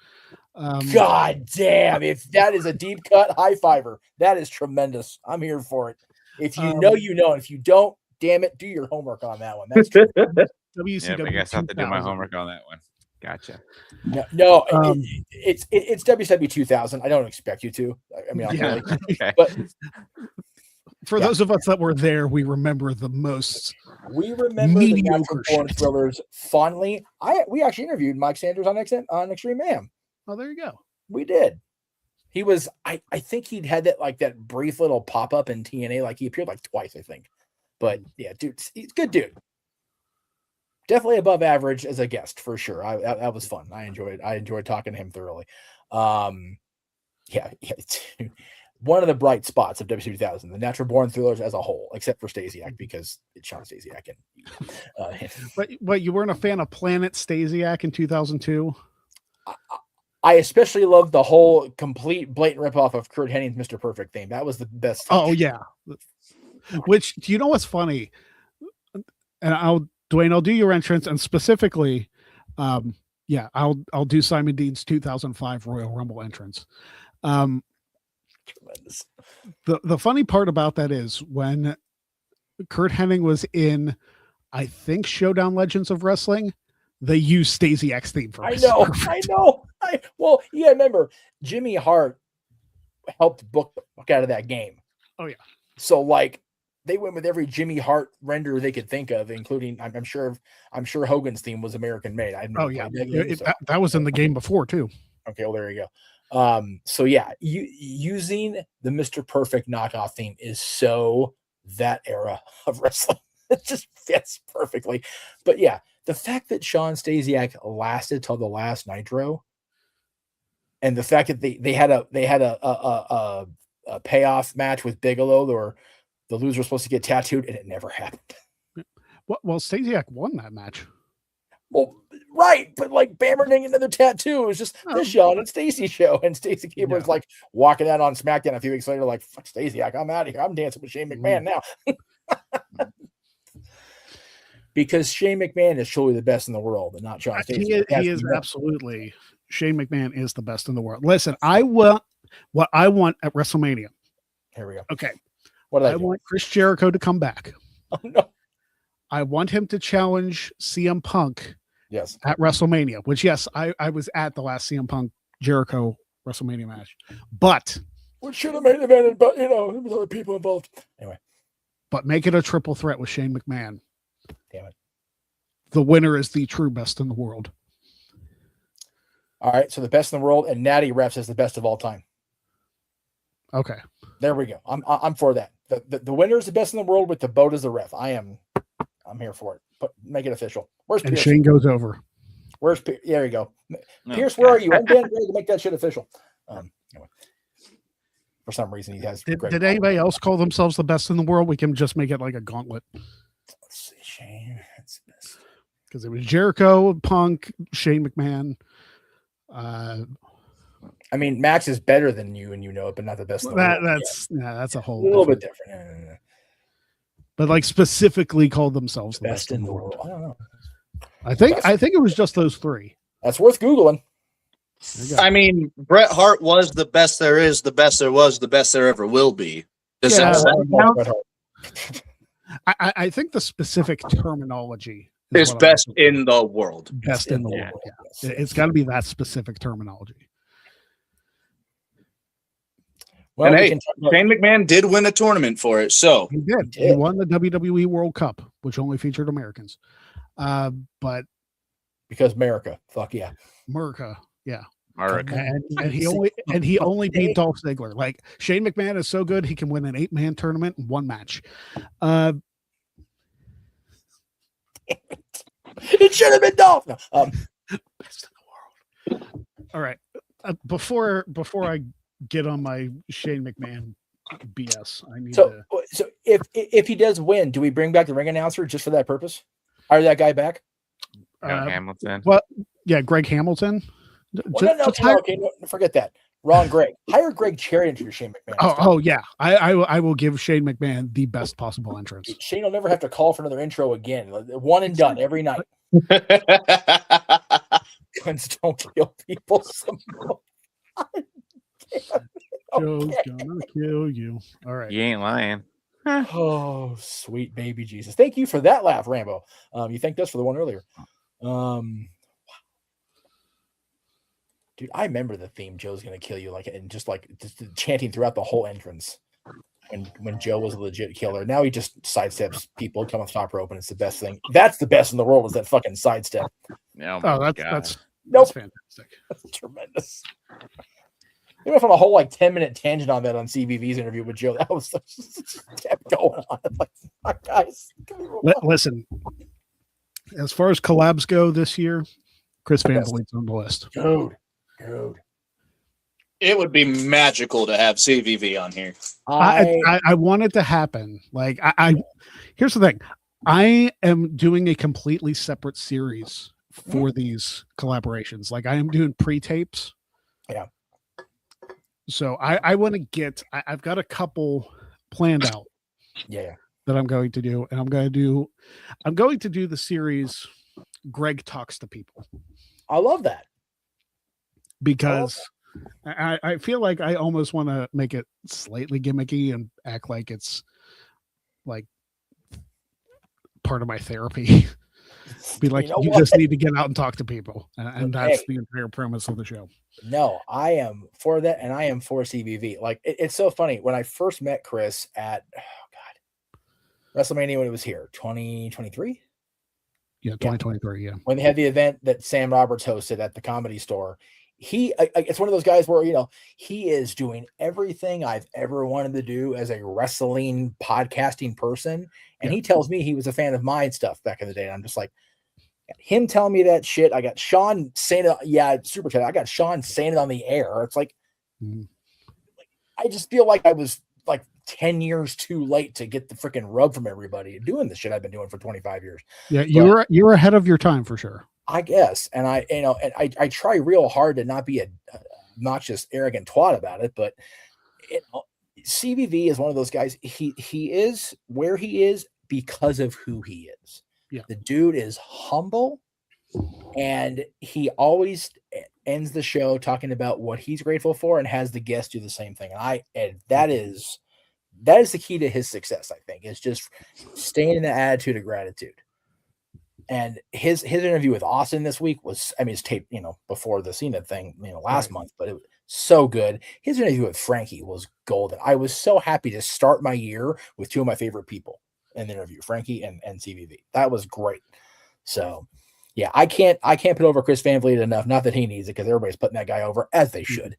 God damn. If that is a deep cut high fiver, that is tremendous. I'm here for it. If you know, you know. If you don't, damn it, do your homework on that one. That's true. WCW I guess I have to do my homework on that one. Gotcha. No, it's WCW 2000. I don't expect you to. I mean, okay. But for those of us that were there, we remember the most. We remember the Natural Born Thrillers fondly. We actually interviewed Mike Sanders on Extreme Mayhem. Oh, there you go. We did. He was. I think he'd had that brief little pop up in TNA. Like he appeared like twice, I think. But yeah, dude, he's a good dude. Definitely above average as a guest for sure. That was fun. I enjoyed talking to him thoroughly. Yeah. One of the bright spots of WCW 2000, the Natural Born Thrillers as a whole, except for Stasiak because it's Sean Stasiak. But you weren't a fan of Planet Stasiak in 2002? I especially loved the whole complete blatant ripoff of Curt Hennig's Mr. Perfect theme. That was the best. Oh yeah. Which, do you know what's funny? And Dwayne, I'll do your entrance, and specifically, I'll do Simon Dean's 2005 Royal Rumble entrance. Tremendous. The funny part about that is when Curt Hennig was in, I think Showdown Legends of Wrestling, they use Stasiak's theme for I us. know. Perfect. Well, yeah, remember Jimmy Hart helped book the fuck out of that game. Oh, yeah. So like they went with every Jimmy Hart render they could think of, including I'm sure Hogan's theme was American made. Oh yeah, that was in the game before too. Okay, well there you go. So yeah, using the Mr. Perfect knockoff theme is so that era of wrestling. It just fits perfectly. But yeah, the fact that Shawn Stasiak lasted till the last Nitro, and the fact that they had a payoff match with Bigelow, or the loser was supposed to get tattooed, and it never happened. Well, Stasiak won that match. Well, right, but like Bammer getting another tattoo, it was just the Shawn and Stacey show, and Stacey Keebler was like walking out on SmackDown a few weeks later, like fuck Stasiak, I'm out of here. I'm dancing with Shane McMahon now. Because Shane McMahon is truly the best in the world, and not Shawn Stacey. He is absolutely. Shane McMahon is the best in the world. Listen, I want what I want at WrestleMania. Here we go. Okay. What I want Chris Jericho to come back. Oh no. I want him to challenge CM Punk. Yes. At WrestleMania, which yes, I was at the last CM Punk Jericho WrestleMania match. But we should have made event, but there was other people involved. Anyway. But make it a triple threat with Shane McMahon. Damn it. The winner is the true best in the world. All right, so the best in the world, and Natty Refs is the best of all time. Okay, there we go. I'm for that. The winner is the best in the world with the boat as the ref. I'm here for it. But make it official. Where's and Pierce? Shane goes over. Where's Pierce? There you go. Pierce, where are you? I'm Dan Gray to make that shit official. Anyway. For some reason, he has. Did anybody else call themselves the best in the world? We can just make it like a gauntlet. Let's see, Shane. That's the best. Because it was Jericho, Punk, Shane McMahon. I mean, Max is better than you, and you know it, but not the best. That's a whole a little bit different. But like specifically called themselves the best in the world. I don't know. I think it was just those three. That's worth Googling. I mean, Bret Hart was the best there is, the best there was, the best there ever will be. Does that count? I think the specific terminology is best in the world. Best in the world. Yeah. It's got to be that specific terminology. Well, and hey, Shane McMahon did win a tournament for it, so he did. He won the WWE World Cup, which only featured Americans. But because America, fuck yeah, America, yeah, America, and he only beat Dolph Ziggler. Like Shane McMahon is so good, he can win an 8-man tournament in one match. It should have been Dolph. No, best in the world. All right, before I get on my Shane McMahon BS, I need so if he does win, do we bring back the ring announcer just for that purpose? Hire that guy back? Hamilton. Well, yeah, Greg Hamilton. No, forget that. Wrong, Greg. Hire Greg Cherry into your Shane McMahon. Oh yeah, I will give Shane McMahon the best possible entrance. Shane will never have to call for another intro again. One and done every night. Guns don't kill people. Joe's gonna kill you. All right. You ain't lying. Oh, sweet baby Jesus. Thank you for that laugh, Rambo. You thanked us for the one earlier. Dude, I remember the theme Joe's gonna kill you, and just chanting throughout the whole entrance when Joe was a legit killer. Now he just sidesteps people, come off top rope, and it's the best thing. That's the best in the world, is that fucking sidestep. That's fantastic. That's tremendous. They went from a whole 10-minute tangent on that on CBV's interview with Joe. That was kept going on. Like, guys, listen. As far as collabs go this year, Chris Van Vliet's on the list. Dude. It would be magical to have CVV on here. I want it to happen. Like here's the thing. I am doing a completely separate series for these collaborations. Like I am doing pre-tapes. Yeah. So I want to get. I've got a couple planned out. Yeah. That I'm going to do, and I'm going to do the series. Greg talks to people. I love that because I feel like I almost want to make it slightly gimmicky and act like it's like part of my therapy. Be like, you just need to get out and talk to people, and that's the entire premise of the show. No, I am for that, and I am for CBV. Like, it's so funny when I first met Chris at WrestleMania when it was here, 2023. Yeah, 2023. Yeah, when they had the event that Sam Roberts hosted at the Comedy Store. It's one of those guys where, he is doing everything I've ever wanted to do as a wrestling podcasting person. And he tells me he was a fan of my stuff back in the day. And I'm just like, him telling me that shit. I got Sean saying it. Super chat. I got Sean saying it on the air. It's like, I just feel like I was like 10 years too late to get the freaking rub from everybody doing the shit I've been doing for 25 years. Yeah. You're ahead of your time for sure. I guess. And I try real hard to not be a obnoxious, arrogant twat about it, but CBV is one of those guys. He is where he is because of who he is. Yeah. The dude is humble, and he always ends the show talking about what he's grateful for and has the guests do the same thing. And that is the key to his success, I think, is just staying in the attitude of gratitude. And his interview with Austin this week was, it's taped, before the Cena thing, last month, but it was so good. His interview with Frankie was golden. I was so happy to start my year with two of my favorite people in the interview, Frankie and CBV. That was great. So yeah, I can't put over Chris Van Vliet enough. Not that he needs it, because everybody's putting that guy over, as they should.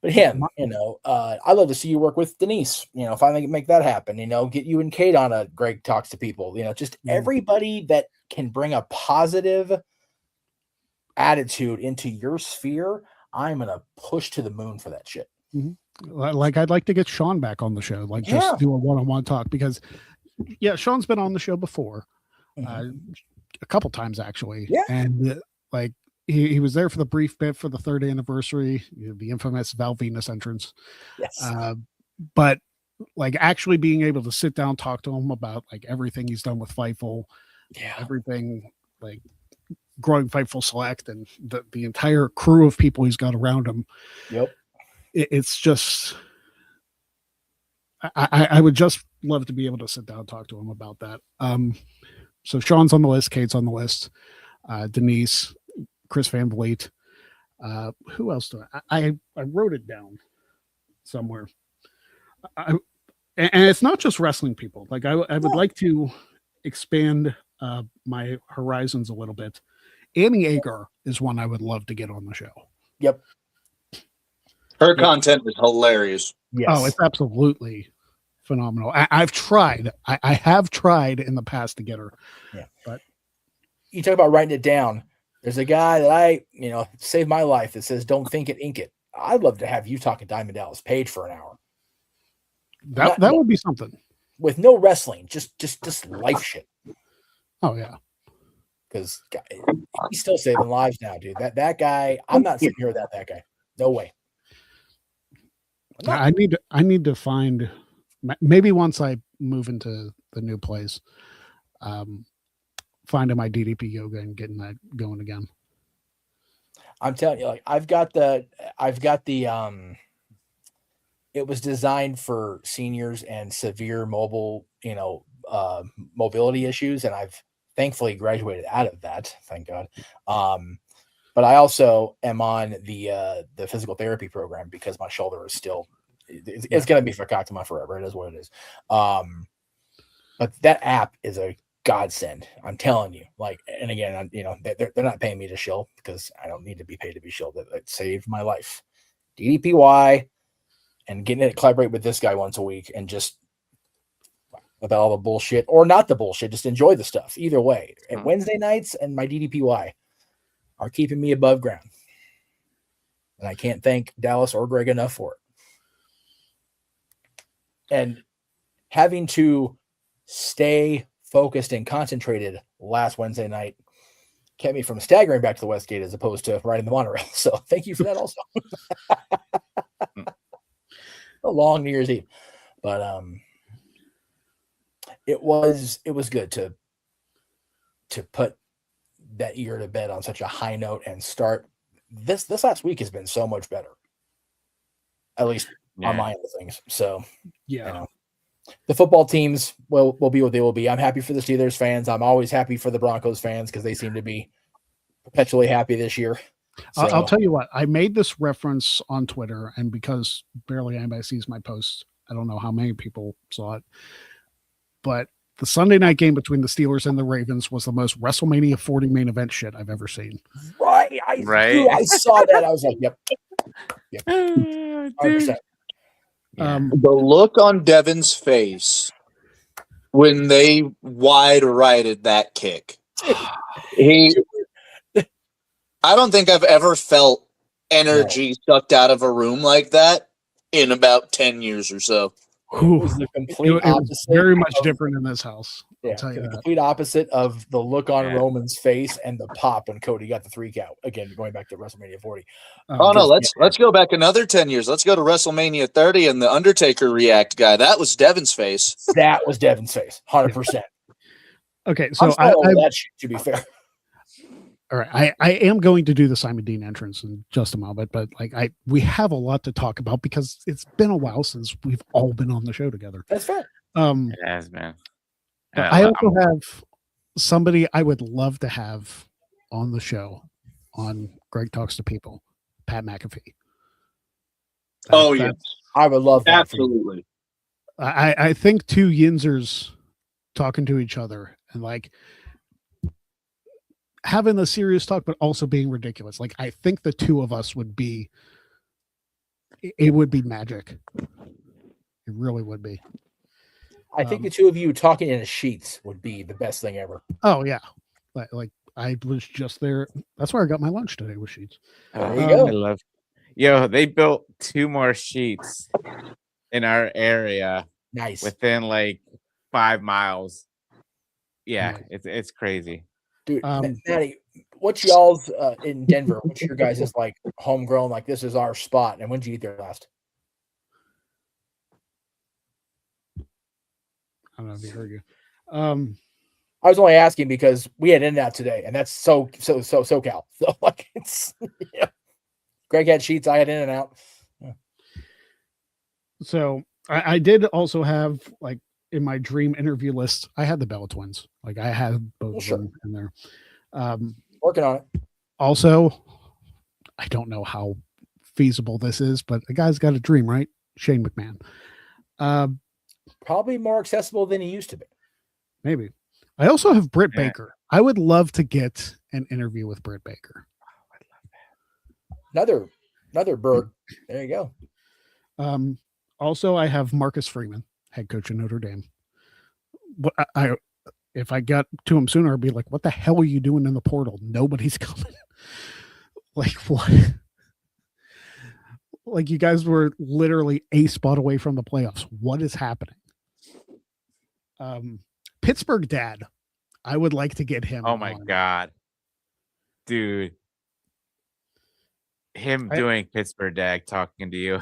But him, I love to see you work with Denise, finally make that happen, get you and Kate on a Greg Talks to People, just everybody that can bring a positive attitude into your sphere. I'm going to push to the moon for that shit. Like, I'd like to get Sean back on the show, just do a one-on-one talk, because Sean's been on the show before, a couple times actually. Yeah. And he was there for the brief bit for the 3rd anniversary, the infamous Val Venus entrance. Yes. But actually being able to sit down, talk to him about everything he's done with Fightful, everything growing Fightful Select, and the entire crew of people he's got around him. Yep. It's just, I would just love to be able to sit down and talk to him about that. So Sean's on the list, Kate's on the list, Denise, Chris Van Vliet. Who else do I wrote it down somewhere. And it's not just wrestling people. I would like to expand my horizons a little bit. Annie Agar is one I would love to get on the show. Yep. Her content is hilarious. Yes. Oh, it's absolutely phenomenal. I've tried. I have tried in the past to get her. Yeah. But you talk about writing it down. There's a guy that saved my life that says, "Don't think it, ink it." I'd love to have you talk to Diamond Dallas Page for an hour. That would be something. With no wrestling, just life shit. Oh yeah. Because he's still saving lives now, dude. That guy, I'm not sitting here without that guy. No way. I need to find, maybe once I move into the new place, finding my DDP yoga and getting that going again. I'm telling you, I've got the it was designed for seniors and severe mobile, mobility issues, and I've thankfully graduated out of that, thank God. But I also am on the physical therapy program because my shoulder is still, it's going to be Fakakama forever. It is what it is. But that app is a godsend. I'm telling you. And again, they're not paying me to shill because I don't need to be paid to be shilled. It saved my life. DDPY and getting it to collaborate with this guy once a week and just about all the bullshit or not the bullshit, just enjoy the stuff. Either way, and Wednesday nights and my DDPY are keeping me above ground. And I can't thank Dallas or Greg enough for it. And having to stay focused and concentrated last Wednesday night kept me from staggering back to the Westgate as opposed to riding the monorail. So thank you for that also. A long New Year's Eve. But it was good to put that year to bed on such a high note and start this last week has been so much better, at least on my end of things. So the football teams will be what they will be. I'm happy for the Steelers fans. I'm always happy for the Broncos fans because they seem to be perpetually happy this year. So, I'll tell you what, I made this reference on Twitter, and because barely anybody sees my posts, I don't know how many people saw it, but the Sunday night game between the Steelers and the Ravens was the most WrestleMania 40 main event shit I've ever seen. Right. I saw that. I was like, yep. 100%. The look on Devin's face when they wide righted that kick. I don't think I've ever felt energy sucked out of a room like that in about 10 years or so. It was the complete opposite. Very much different in this house. Yeah, the complete opposite of the look on Roman's face and the pop when Cody got the 3 count. Again, going back to WrestleMania 40. Let's go back another 10 years. Let's go to WrestleMania 30 and the Undertaker React guy. That was Devin's face. That was Devin's face, 100%. Okay, so that shit, to be fair. All right, I am going to do the Simon Dean entrance in just a moment, but we have a lot to talk about because it's been a while since we've all been on the show together. That's fair. It has been. I also have somebody I would love to have on the show on Greg Talks to People, Pat McAfee. Yes, I would love that. Absolutely. I think two Yinzers talking to each other and having a serious talk, but also being ridiculous. I think the two of us would be magic. It really would be. I think the two of you talking in the sheets would be the best thing ever. Oh yeah. I was just there. That's where I got my lunch today with sheets. There you go. They built 2 more sheets in our area. Nice. Within 5 miles. Yeah, it's crazy. Dude, Maddie, what's y'all's in Denver? What's your guys' homegrown? This is our spot. And when did you eat there last? I don't know if you heard you. I was only asking because we had In-N-Out today, and that's so SoCal. So it's Greg had sheets, I had In-N-Out. Yeah. So I did also have in my dream interview list, I had the Bella twins. I had both of them in there. Working on it. Also, I don't know how feasible this is, but a guy's got a dream, right? Shane McMahon. Probably more accessible than he used to be. Maybe. I also have Britt Baker. I would love to get an interview with Britt Baker. Oh, I love that. Another bird. There you go. Also, I have Marcus Freeman, head coach of Notre Dame. If I got to him sooner, I'd be like, what the hell are you doing in the portal? Nobody's coming. What? You guys were literally a spot away from the playoffs. What is happening? Pittsburgh dad. I would like to get him. Oh my God. Dude. Him doing Pittsburgh dad talking to you.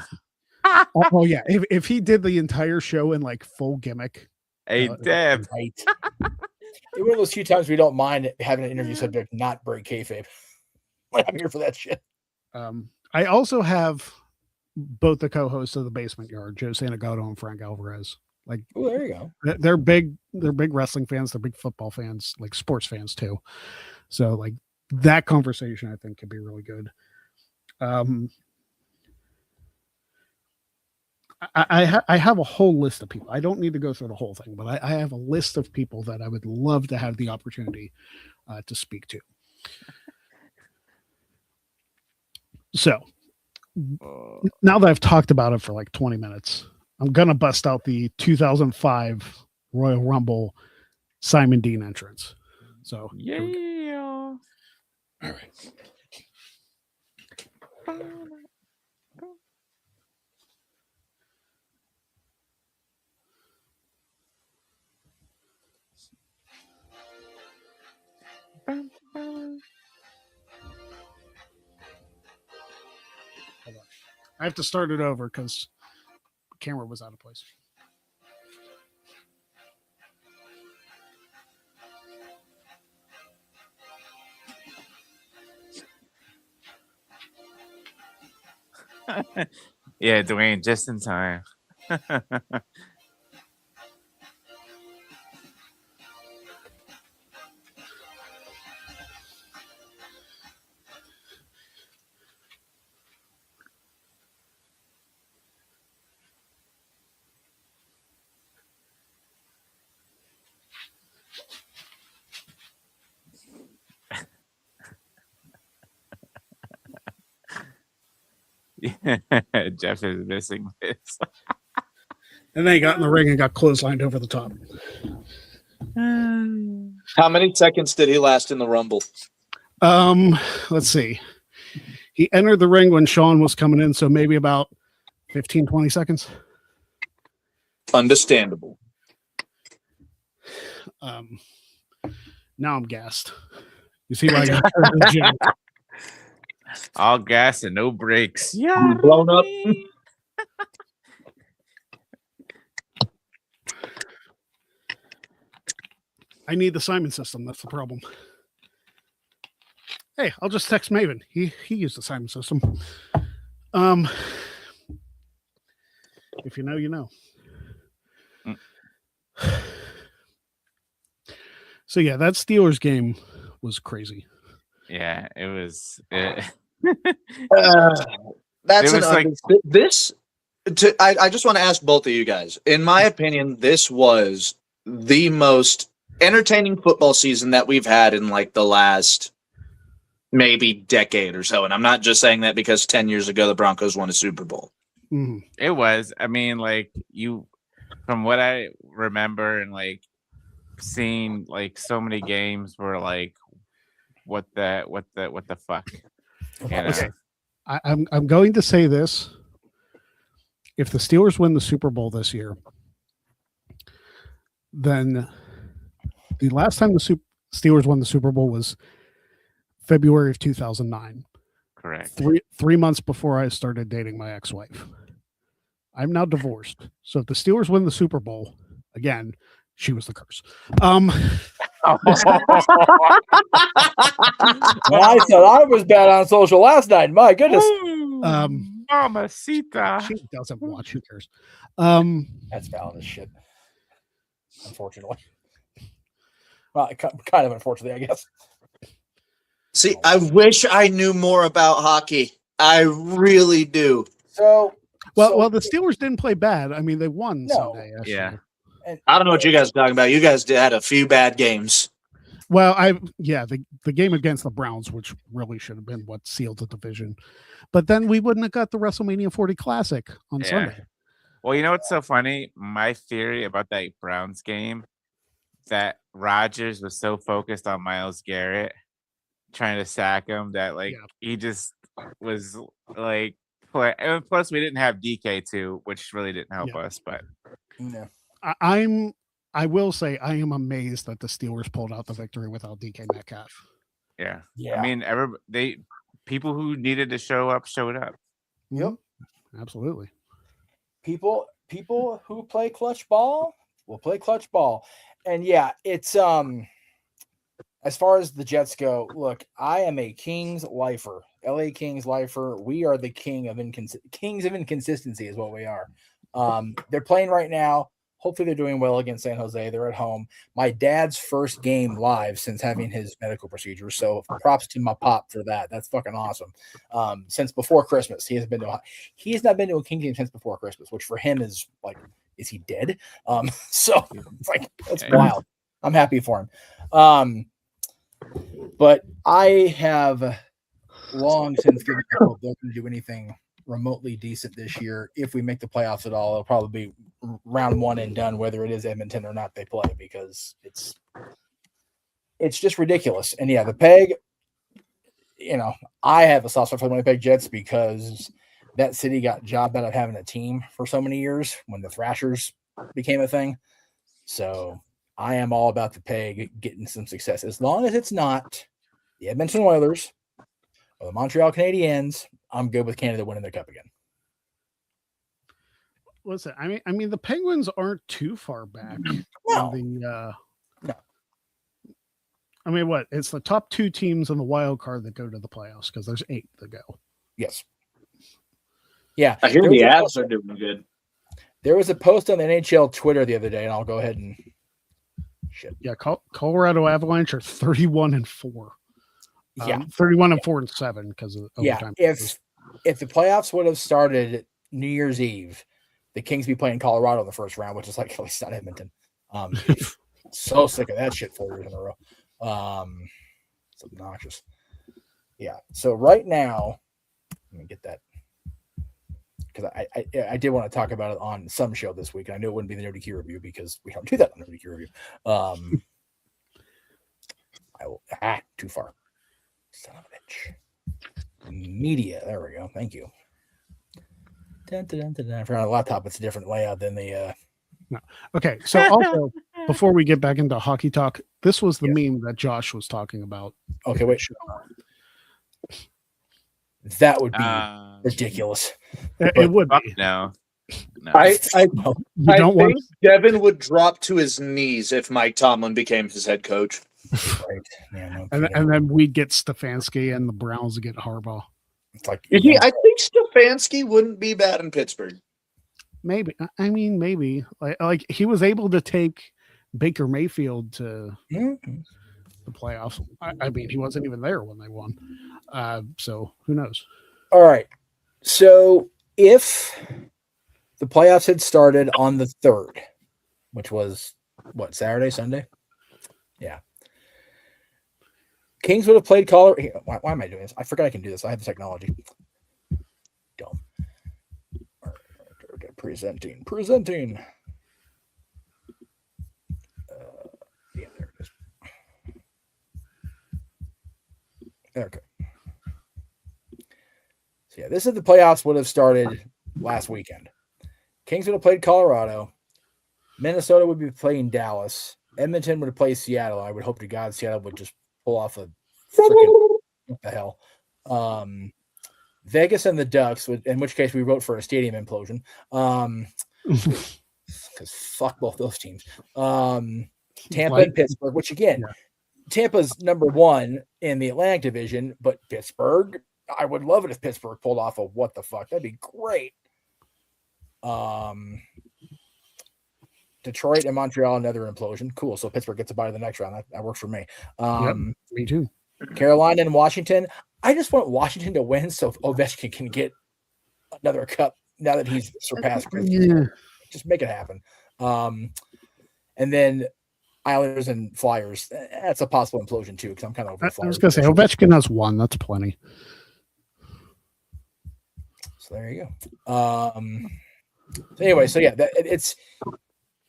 Oh yeah. If he did the entire show in full gimmick. Hey, Deb. Right. It's one of those few times we don't mind having an interview subject not break kayfabe. I'm here for that shit. I also have both the co-hosts of the Basement Yard, Joe Santagato and Frank Alvarez. Oh, there you go. They're big wrestling fans. They're big football fans, sports fans too. So that conversation I think could be really good. I have a whole list of people. I don't need to go through the whole thing, but I have a list of people that I would love to have the opportunity to speak to. So now that I've talked about it for 20 minutes, I'm going to bust out the 2005 Royal Rumble Simon Dean entrance. So, yeah. All right. I have to start it over because the camera was out of place. Yeah, Dwayne, just in time. Jeff is missing this. And then he got in the ring and got clotheslined over the top. How many seconds did he last in the Rumble? Let's see. He entered the ring when Sean was coming in, so maybe about 15, 20 seconds. Understandable. Now I'm gassed. You see why I got the gym. All gas and no brakes. Yeah, blown up. I need the Simon system. That's the problem. Hey, I'll just text Maven. He used the Simon system. If you know, you know. So yeah, that Steelers game was crazy. Yeah, it was. That's It was like- this. I just want to ask both of you guys. In my opinion, this was the most entertaining football season that we've had in like the last maybe decade or so. And I'm not just saying that because 10 years ago the Broncos won a Super Bowl. Mm-hmm. It was. I mean, like from what I remember and like seeing like so many games were like, what the fuck? You know? Okay. I'm going to say this. If the Steelers win the Super Bowl this year, then the last time the Steelers won the Super Bowl was February of 2009. Correct. Three months before I started dating my ex-wife. I'm now divorced. So if the Steelers win the Super Bowl, again, she was the curse. Well, I thought I was bad on social last night. My goodness. Mamacita. She doesn't watch. Who cares? That's valid as shit. Unfortunately. Well, kind of unfortunately, I guess. See, I wish I knew more about hockey. I really do. So the Steelers didn't play bad. I mean, they won Sunday. Actually. Yeah. I don't know what you guys are talking about. You guys had a few bad games. Well, the game against the Browns, which really should have been what sealed the division, but then we wouldn't have got the WrestleMania 40 Classic on Sunday. Well, you know what's so funny? My theory about that Browns game, that Rodgers was so focused on Myles Garrett trying to sack him that he just was like. And plus, we didn't have DK too, which really didn't help us. But yeah. I will say I am amazed that the Steelers pulled out the victory without DK Metcalf. Yeah. Yeah. I mean, people who needed to show up showed up. Yep. Absolutely. People who play clutch ball will play clutch ball. And yeah, it's as far as the Jets go, look, I am a Kings lifer. LA Kings lifer. We are the kings of inconsistency is what we are. They're playing right now. Hopefully they're doing well against San Jose. They're at home. My dad's first game live since having his medical procedure. So props to my pop for that. That's fucking awesome. Since before Christmas, he has not been to a King game since before Christmas, which for him is like, is he dead? So it's like, that's wild. I'm happy for him. But I have long since given up hope they're going to do anything remotely decent this year. If we make the playoffs at all, it'll probably be round one and done, whether it is Edmonton or not they play, because it's just ridiculous. And yeah, the Peg, I have a soft spot for the Winnipeg Jets because that city got jobbed out of having a team for so many years when the Thrashers became a thing. So I am all about the Peg getting some success. As long as it's not the Edmonton Oilers or the Montreal Canadiens, I'm good with Canada winning their cup again. What's it? I mean, the Penguins aren't too far back. No. No. I mean, what? It's the top two teams in the wild card that go to the playoffs because there's 8 to go. Yes. Yeah. I hear the Avs are doing good. There was a post on the NHL Twitter the other day, and I'll go ahead and shit. Yeah, Colorado Avalanche are 31-4. Yeah, 31-4 and 7 because of overtime. If the playoffs would have started New Year's Eve, the Kings be playing Colorado in the first round, which is like at least not Edmonton. So sick of that shit 4 years in a row. It's obnoxious. Yeah. So right now, let me get that because I did want to talk about it on some show this week. And I knew it wouldn't be the No DQ review because we don't do that on the No DQ review. I will too far. Son of a bitch. Media. There we go. Thank you. Dun, dun, dun, dun. For on a laptop, it's a different layout than the. No. Okay, so also before we get back into hockey talk, this was the meme that Josh was talking about. Okay, wait. That would be ridiculous. It would be. No. I don't want think Devin would drop to his knees if Mike Tomlin became his head coach. Right. Yeah, and then we'd get Stefanski and the Browns would get Harbaugh. It's like I think Stefanski wouldn't be bad in Pittsburgh. Maybe. I mean, maybe. Like he was able to take Baker Mayfield to the playoffs. I mean, he wasn't even there when they won. So who knows? All right. So if the playoffs had started on the 3rd, which was what, Saturday, Sunday? Yeah. Kings would have played Colorado. Why am I doing this? I forgot I can do this. I have the technology. Dumb. Presenting. Yeah, there it is. Okay. So yeah, this is the playoffs would have started last weekend. Kings would have played Colorado. Minnesota would be playing Dallas. Edmonton would have played Seattle. I would hope to God Seattle would just pull off a freaking what the hell. Vegas and the Ducks, in which case we wrote for a stadium implosion. Because fuck both those teams. Tampa and Pittsburgh, which again, Tampa's number 1 in the Atlantic Division, but Pittsburgh, I would love it if Pittsburgh pulled off a what the fuck. That'd be great. Detroit and Montreal, another implosion. Cool. So Pittsburgh gets a bye to the next round. That works for me. Me too. Carolina and Washington. I just want Washington to win so Ovechkin can get another cup now that he's surpassed Chris. Yeah. Just make it happen. And then Islanders and Flyers. That's a possible implosion too, because I'm kind of over the Flyers. I was going to say Ovechkin has 1. That's plenty. So there you go. So anyway, so yeah, it's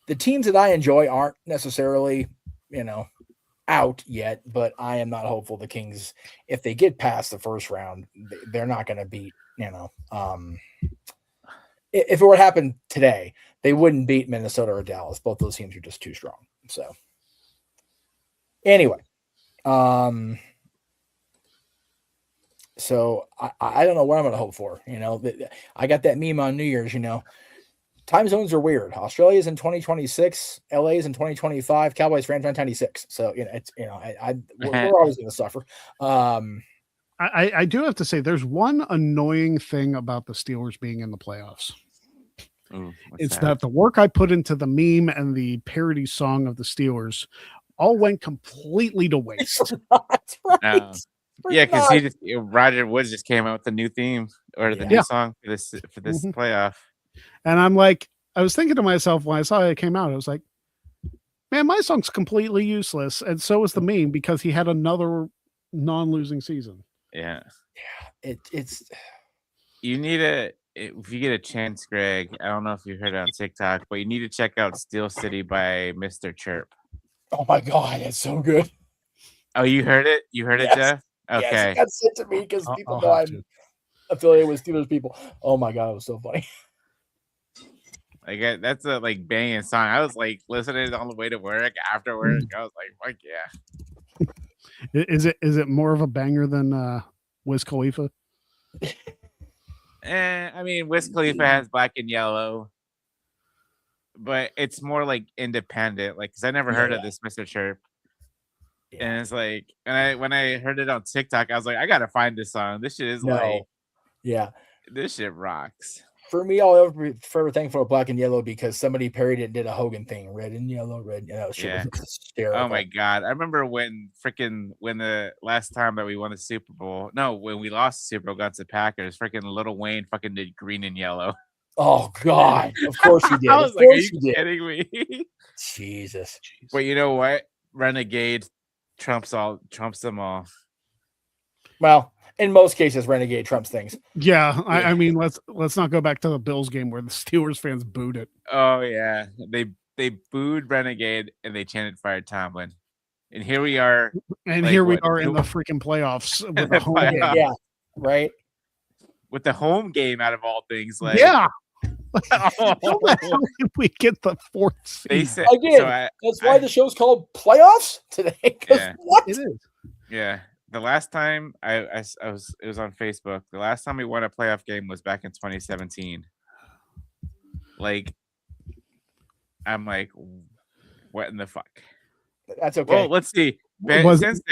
the teams that I enjoy aren't necessarily, out yet, but I am not hopeful the Kings, if they get past the first round, they're not going to beat, if it would happen today, they wouldn't beat Minnesota or Dallas. Both those teams are just too strong. So anyway, so I don't know what I'm going to hope for. I got that meme on New Year's, time zones are weird. Australia's in 2026, LA's in 2025, Cowboys fans 2026. So, we're always going to suffer. I do have to say there's one annoying thing about the Steelers being in the playoffs. It's that the work I put into the meme and the parody song of the Steelers all went completely to waste. That's right. Yeah, because Roger Woods just came out with the new theme or the new song for this playoff. And I'm like, I was thinking to myself when I saw it came out, I was like, man, my song's completely useless. And so is the meme because he had another non-losing season. Yeah. Yeah. It's you need if you get a chance, Greg, I don't know if you heard it on TikTok, but you need to check out Steel City by Mr. Chirp. Oh my God, it's so good. Oh, you heard it? You heard it, Jeff? Okay. Yes, it got sent to me because people know I'm affiliated with Steelers people. Oh my God, it was so funny. Like that's a banging song. I was listening on the way to work, after work. I was like, fuck yeah. Is it more of a banger than Wiz Khalifa? I mean, Wiz Khalifa has Black and Yellow, but it's more independent. Because I never heard of this Mr. Chirp. Yeah. And it's when I heard it on TikTok, I was like, I gotta find this song. This shit is this shit rocks. For me, I'll ever be forever thankful for Black and Yellow because somebody parodied it and did a Hogan thing. Red and yellow, red. Shit was hysterical. Oh my God. I remember when the last time that we won the Super Bowl, when we lost the Super Bowl against the Packers, freaking Lil Wayne fucking did green and yellow. Oh God. Of course he did. I was like, are you kidding me? Jesus. But you know what? Renegade trumps them all. Well, in most cases, Renegade trumps things. Yeah, I mean, let's not go back to the Bills game where the Steelers fans booed it. Oh yeah, they booed Renegade and they chanted "Fire Tomlin," and here we are. And here we are in the freaking playoffs with the home game. Yeah, right. With the home game out of all things, like yeah. How the hell did we get the fourth seed? They said again. That's why the show's called Playoffs today. Yeah. What it is? Yeah. The last time it was on Facebook. The last time we won a playoff game was back in 2017. Like, I'm like, what in the fuck? That's okay. Well, let's see. Ben retired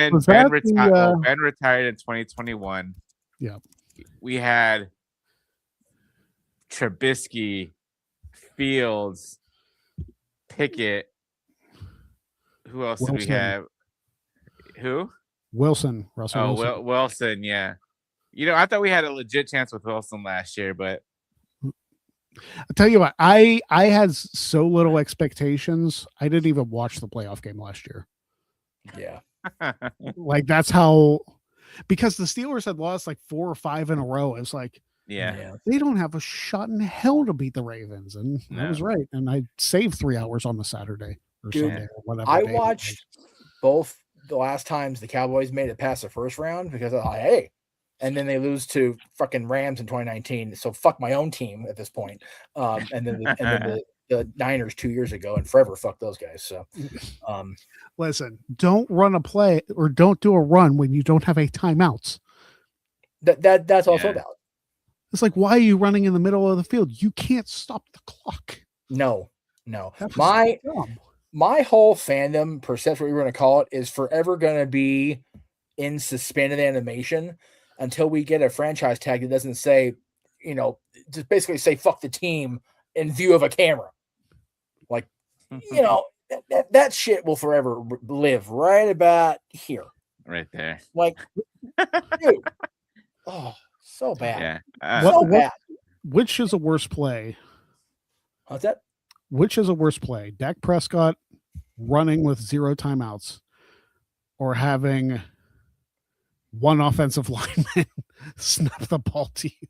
in 2021. Yeah. We had Trubisky, Fields, Pickett. Who else did we have? Who? Russell Wilson. Wilson, yeah. I thought we had a legit chance with Wilson last year, but I'll tell you what, I had so little expectations. I didn't even watch the playoff game last year. Yeah. Like that's how, because the Steelers had lost like 4 or 5 in a row. It's like, yeah, they don't have a shot in hell to beat the Ravens. And I was right. And I saved 3 hours on the Saturday or Sunday or whatever. I watched both the last times the Cowboys made it past the first round because I thought, hey, and then they lose to fucking Rams in 2019. So fuck my own team at this point. And then the Niners 2 years ago, and forever fuck those guys. So, listen, don't run a play or don't do a run when you don't have 8 timeouts. That's also valid. It's like, why are you running in the middle of the field? You can't stop the clock. No. My whole fandom, perception, what we're going to call it, is forever going to be in suspended animation until we get a franchise tag that doesn't say, just basically say fuck the team in view of a camera. Like, that shit will forever live right about here. Right there. Like, dude. Oh, so bad. Yeah. So bad. Which is a worse play? What's that? Which is a worse play? Dak Prescott running with 0 timeouts or having one offensive lineman snap the ball to you?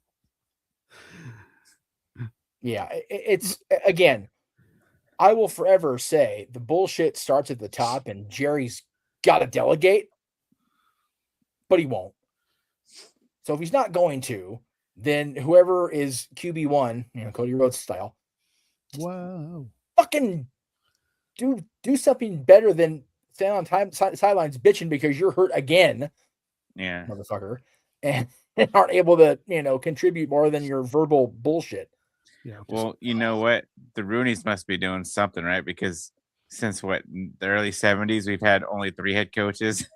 Yeah, it's again, I will forever say the bullshit starts at the top and Jerry's got to delegate, but he won't. So if he's not going to, then whoever is QB1, Cody Rhodes style, wow, fucking do something better than stand on sidelines bitching because you're hurt again, motherfucker, and aren't able to contribute more than your verbal bullshit. Yeah. Well, you know what? The Rooneys must be doing something right because since the early 70s, we've had only 3 head coaches.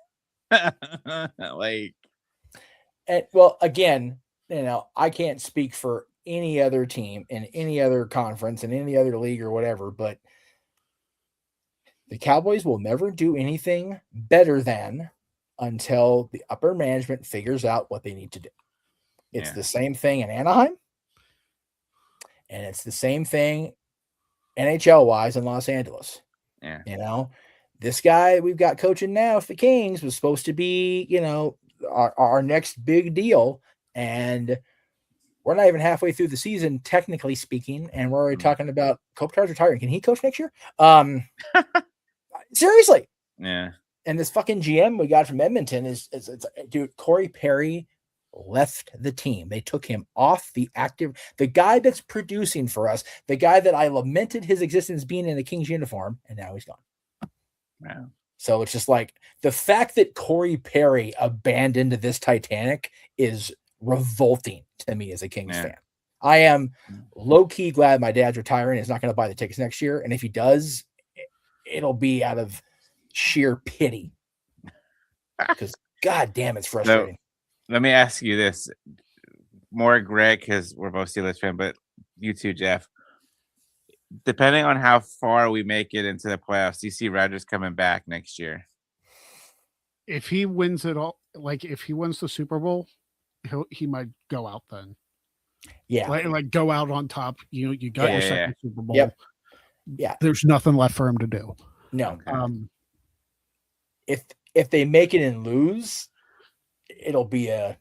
Again, I can't speak for any other team in any other conference in any other league or whatever, but the Cowboys will never do anything better than until the upper management figures out what they need to do. It's the same thing in Anaheim, and it's the same thing NHL-wise in Los Angeles. Yeah. This guy we've got coaching now for the Kings was supposed to be, our next big deal, and we're not even halfway through the season, technically speaking, and we're already talking about Kopitar's retiring. Can he coach next year? Seriously. Yeah. And this fucking GM we got from Edmonton is dude, Corey Perry left the team. They took him off the guy that's producing for us, the guy that I lamented his existence being in a Kings uniform, and now he's gone. Wow. So it's just like the fact that Corey Perry abandoned this Titanic is revolting to me as a Kings fan. I am low-key glad my dad's retiring. He's not going to buy the tickets next year. And if he does, it'll be out of sheer pity. Because god damn, it's frustrating. So, let me ask you this. More Greg, because we're both Steelers fans, but you too, Jeff. Depending on how far we make it into the playoffs, do you see Rodgers coming back next year? If he wins it all, like if he wins the Super Bowl, he might go out then. Yeah. Like go out on top. You got your second Super Bowl. Yep. Yeah. There's nothing left for him to do. No. Okay. If they make it and lose, it'll be a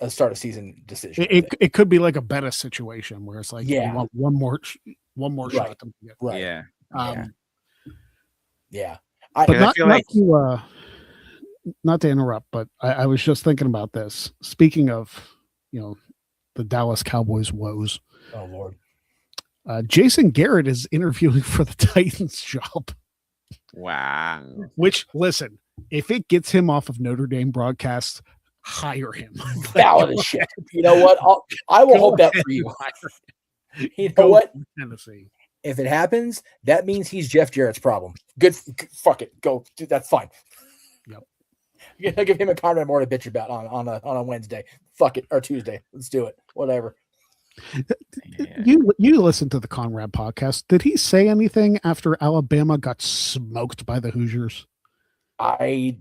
start of season decision. It could be like a Bettis situation where it's like you want one more shot to get. Right. Yeah. Yeah. But not to interrupt, but I was just thinking about this. Speaking of, the Dallas Cowboys woes. Oh Lord. Jason Garrett is interviewing for the Titans job. Wow. Which, listen, if it gets him off of Notre Dame broadcasts, hire him. Valid as shit. You know what? I will hope that for you. You know what? Tennessee. If it happens, that means he's Jeff Jarrett's problem. Good. Fuck it. Go. That's fine. Yep. You're gonna give him a Conrad more to bitch about on a Wednesday. Fuck it, or Tuesday. Let's do it. Whatever. You listen to the Conrad podcast. Did he say anything after Alabama got smoked by the Hoosiers? I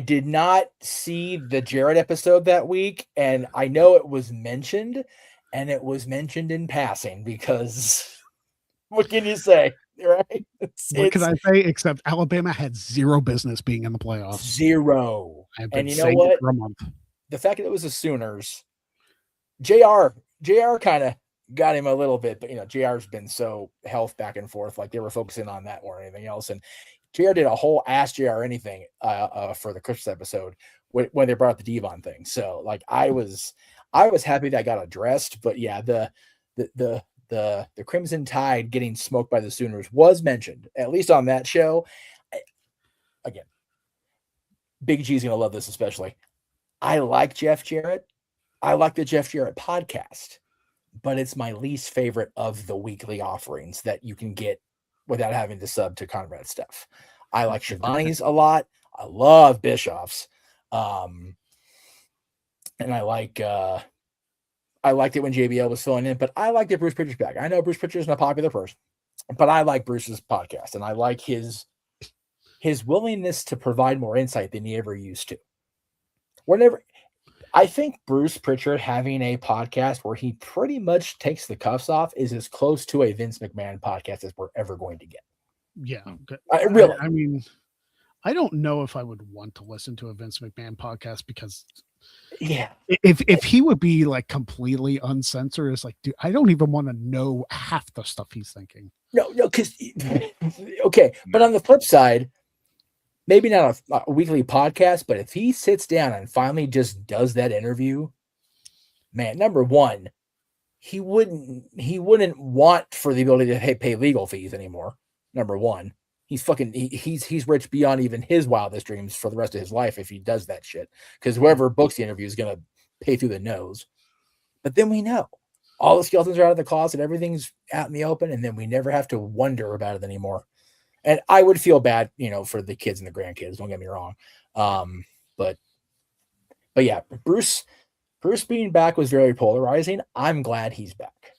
did not see the Jarrett episode that week, and I know it was mentioned, and it was mentioned in passing because what can you say, right? What can I say except Alabama had zero business being in the playoffs? Zero. I've been and you know saying what? it for a month. The fact that it was the Sooners, JR kind of got him a little bit, but JR's been so health back and forth, like they were focusing on that more than anything else. And JR did a whole Ask JR Anything for the Christmas episode when they brought up the Devon thing. So like I was happy that got addressed, but yeah, the Crimson Tide getting smoked by the Sooners was mentioned, at least on that show. Again, Big G's gonna love this especially. I like Jeff Jarrett. I like the Jeff Jarrett podcast, but it's my least favorite of the weekly offerings that you can get without having to sub to Conrad stuff. I like Shivani's a lot. I love Bischoff's. And I liked it when JBL was filling in, but I like that Bruce Pritchard's back. I know Bruce Pritchard's not a popular person, but I like Bruce's podcast, and I like his willingness to provide more insight than he ever used to. I think Bruce Pritchard having a podcast where he pretty much takes the cuffs off is as close to a Vince McMahon podcast as we're ever going to get. Yeah. Really. I mean, I don't know if I would want to listen to a Vince McMahon podcast because if he would be like completely uncensored, it's like, dude, I don't even want to know half the stuff he's thinking. No, because okay. But on the flip side, maybe not a weekly podcast, but if he sits down and finally just does that interview, man, number one, he wouldn't want for the ability to pay legal fees anymore. Number one, he's rich beyond even his wildest dreams for the rest of his life if he does that shit. Because whoever books the interview is gonna pay through the nose. But then we know all the skeletons are out of the closet, everything's out in the open, and then we never have to wonder about it anymore. And I would feel bad, for the kids and the grandkids. Don't get me wrong. But yeah, Bruce being back was very polarizing. I'm glad he's back.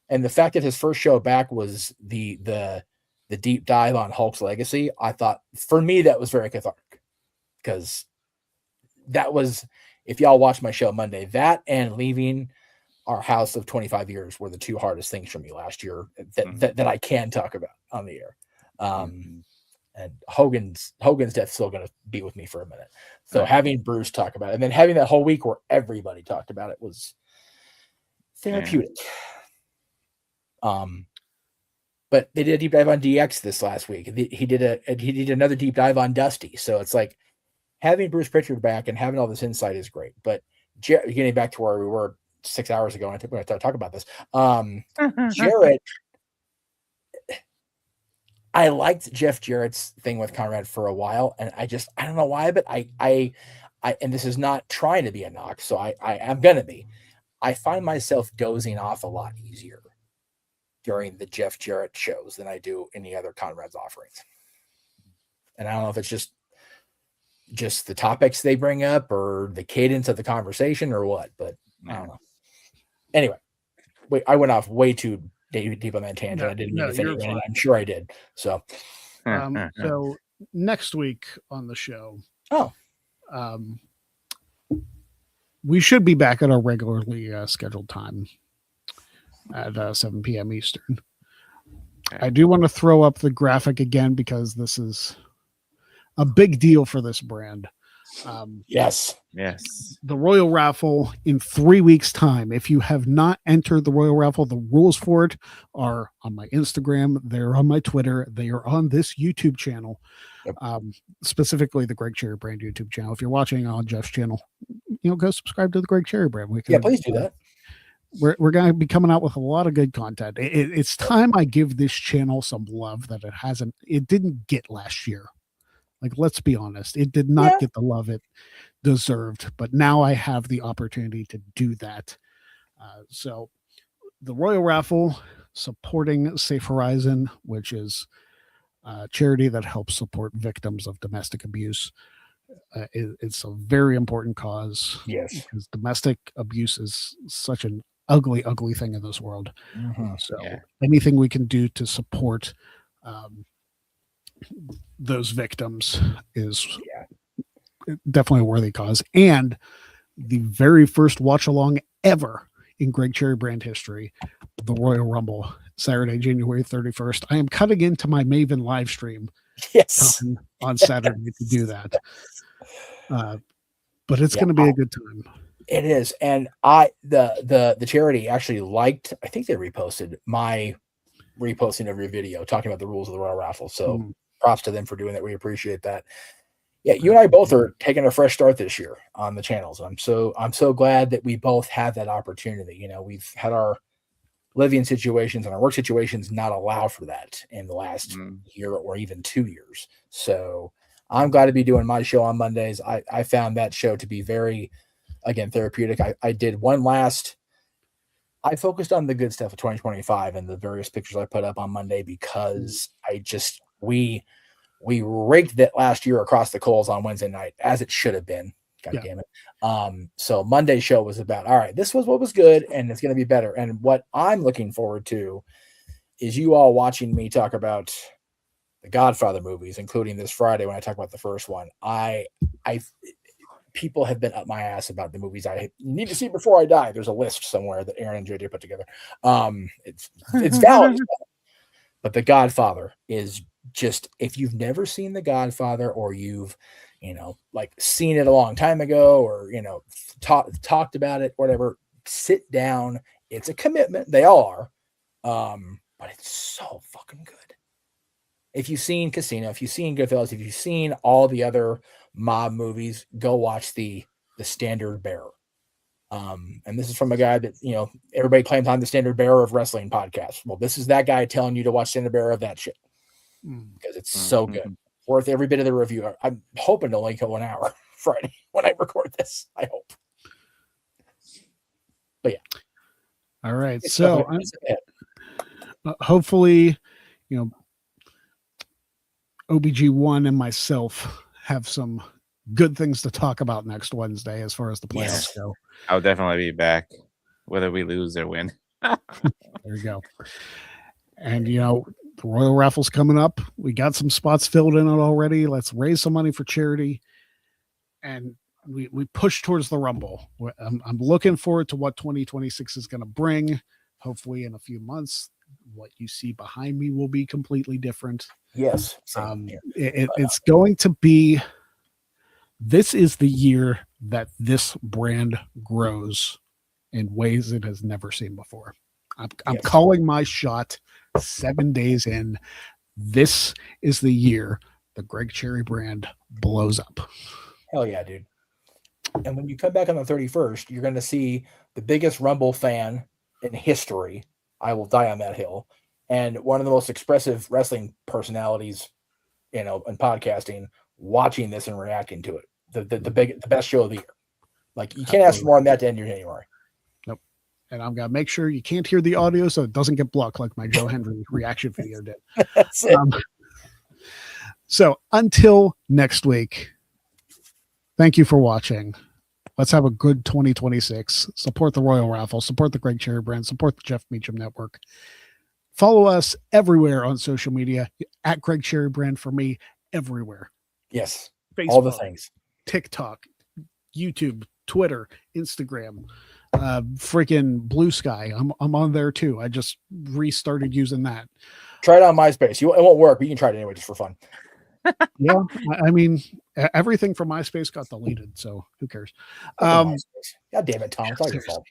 And the fact that his first show back was the deep dive on Hulk's legacy, I thought for me that was very cathartic, because that was, if y'all watched my show Monday, that and leaving our house of 25 years were the two hardest things for me last year that I can talk about on the air. And Hogan's death's still going to be with me for a minute. So having Bruce talk about it and then having that whole week where everybody talked about it was therapeutic. But they did a deep dive on DX this last week. He did another deep dive on Dusty. So it's like having Bruce Pritchard back and having all this insight is great. But getting back to where we were 6 hours ago, and I think we're going to start talking about this. Jarrett, I liked Jeff Jarrett's thing with Conrad for a while, and I don't know why, but I and this is not trying to be a knock, so I am gonna be. I find myself dozing off a lot easier during the Jeff Jarrett shows than I do any other Conrad's offerings. And I don't know if it's just the topics they bring up or the cadence of the conversation or what, but I don't know. Anyway, I went off way too deep on that tangent. I didn't mean to finish it. I'm sure I did. So, so next week on the show, we should be back at our regularly scheduled time at 7 p.m. Eastern. I do want to throw up the graphic again because this is a big deal for this brand. Yes. The Royal Raffle in 3 weeks' time. If you have not entered the Royal Raffle, the rules for it are on my Instagram. They're on my Twitter. They are on this YouTube channel, specifically the Greg Cherry Brand YouTube channel. If you're watching on Jeff's channel, go subscribe to the Greg Cherry Brand. Please do that. We're going to be coming out with a lot of good content. It's time I give this channel some love that it didn't get last year. Like, let's be honest, it did not get the love it deserved, but now I have the opportunity to do that. So the Royal Raffle, supporting Safe Horizon, which is a charity that helps support victims of domestic abuse. It's a very important cause. Yes. Because domestic abuse is such an ugly, ugly thing in this world. So anything we can do to support those victims is definitely a worthy cause. And the very first watch along ever in Greg Cherry Brand history, the Royal Rumble, Saturday, January 31st. I am cutting into my Maven live stream on Saturday to do that. But it's going to be a good time. It is. And the charity actually liked, I think they reposted my reposting of your video talking about the rules of the Royal Raffle. So props to them for doing that. We appreciate that. Yeah, you and I both are taking a fresh start this year on the channels. I'm so glad that we both have that opportunity. We've had our living situations and our work situations not allow for that in the last year or even 2 years. So I'm glad to be doing my show on Mondays. I found that show to be very, again, therapeutic. I did one I focused on the good stuff of 2025 and the various pictures I put up on Monday because we raked that last year across the coals on Wednesday night, as it should have been. God damn it. So Monday's show was about, all right, this was what was good and it's going to be better. And what I'm looking forward to is you all watching me talk about the Godfather movies, including this Friday when I talk about the first one. People have been up my ass about the movies I need to see before I die. There's a list somewhere that Aaron and JJ put together. It's valid, but The Godfather is just, if you've never seen The Godfather or you've, seen it a long time ago or, talked about it, whatever, sit down. It's a commitment. They all are. But it's so fucking good. If you've seen Casino, if you've seen Goodfellas, if you've seen all the other mob movies, go watch the Standard Bearer. And this is from a guy that, everybody claims I'm the Standard Bearer of wrestling podcasts. Well, this is that guy telling you to watch Standard Bearer of that shit because it's so good. Worth every bit of the review. I'm hoping to only go an hour Friday when I record this. I hope. But yeah. All right. So hopefully, OBG1 and myself have some good things to talk about next Wednesday as far as the playoffs go. I'll definitely be back, whether we lose or win. There you go. And, the Royal Raffle's coming up. We got some spots filled in it already. Let's raise some money for charity. And we push towards the Rumble. I'm looking forward to what 2026 is going to bring. Hopefully in a few months, what you see behind me will be completely different. Yes. It's going to be, this is the year that this brand grows in ways it has never seen before. I'm calling my shot 7 days in. This is the year the Greg Cherry Brand blows up. Hell yeah, dude. And when you come back on the 31st, you're going to see the biggest Rumble fan in history. I will die on that hill. And one of the most expressive wrestling personalities, in podcasting, watching this and reacting to it. The best show of the year. Like, you can't ask for more than that to end your January. Nope. And I'm going to make sure you can't hear the audio so it doesn't get blocked like my Joe Hendry reaction video did. That's it. So until next week, thank you for watching. Let's have a good 2026. Support the Royal Raffle. Support the Greg Cherry Brand. Support the Jeff Meacham Network. Follow us everywhere on social media at Greg Cherry Brand for me, everywhere. Yes. Facebook, all the things. TikTok, YouTube, Twitter, Instagram, freaking Blue Sky. I'm on there too. I just restarted using that. Try it on MySpace. It won't work, but you can try it anyway just for fun. Yeah, I mean, everything from MySpace got deleted, so who cares? God damn it, Tom! It's all your fault.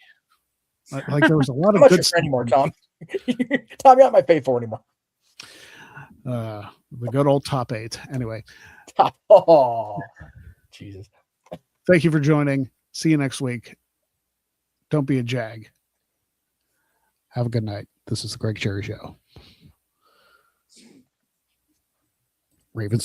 Like there was a lot I'm of not good your stuff. friend anymore, Tom. Tom, you're not my paid for anymore. The good old top 8. Anyway, oh, Jesus. thank you for joining. See you next week. Don't be a jag. Have a good night. This is the Greg Cherry Show. Ravens.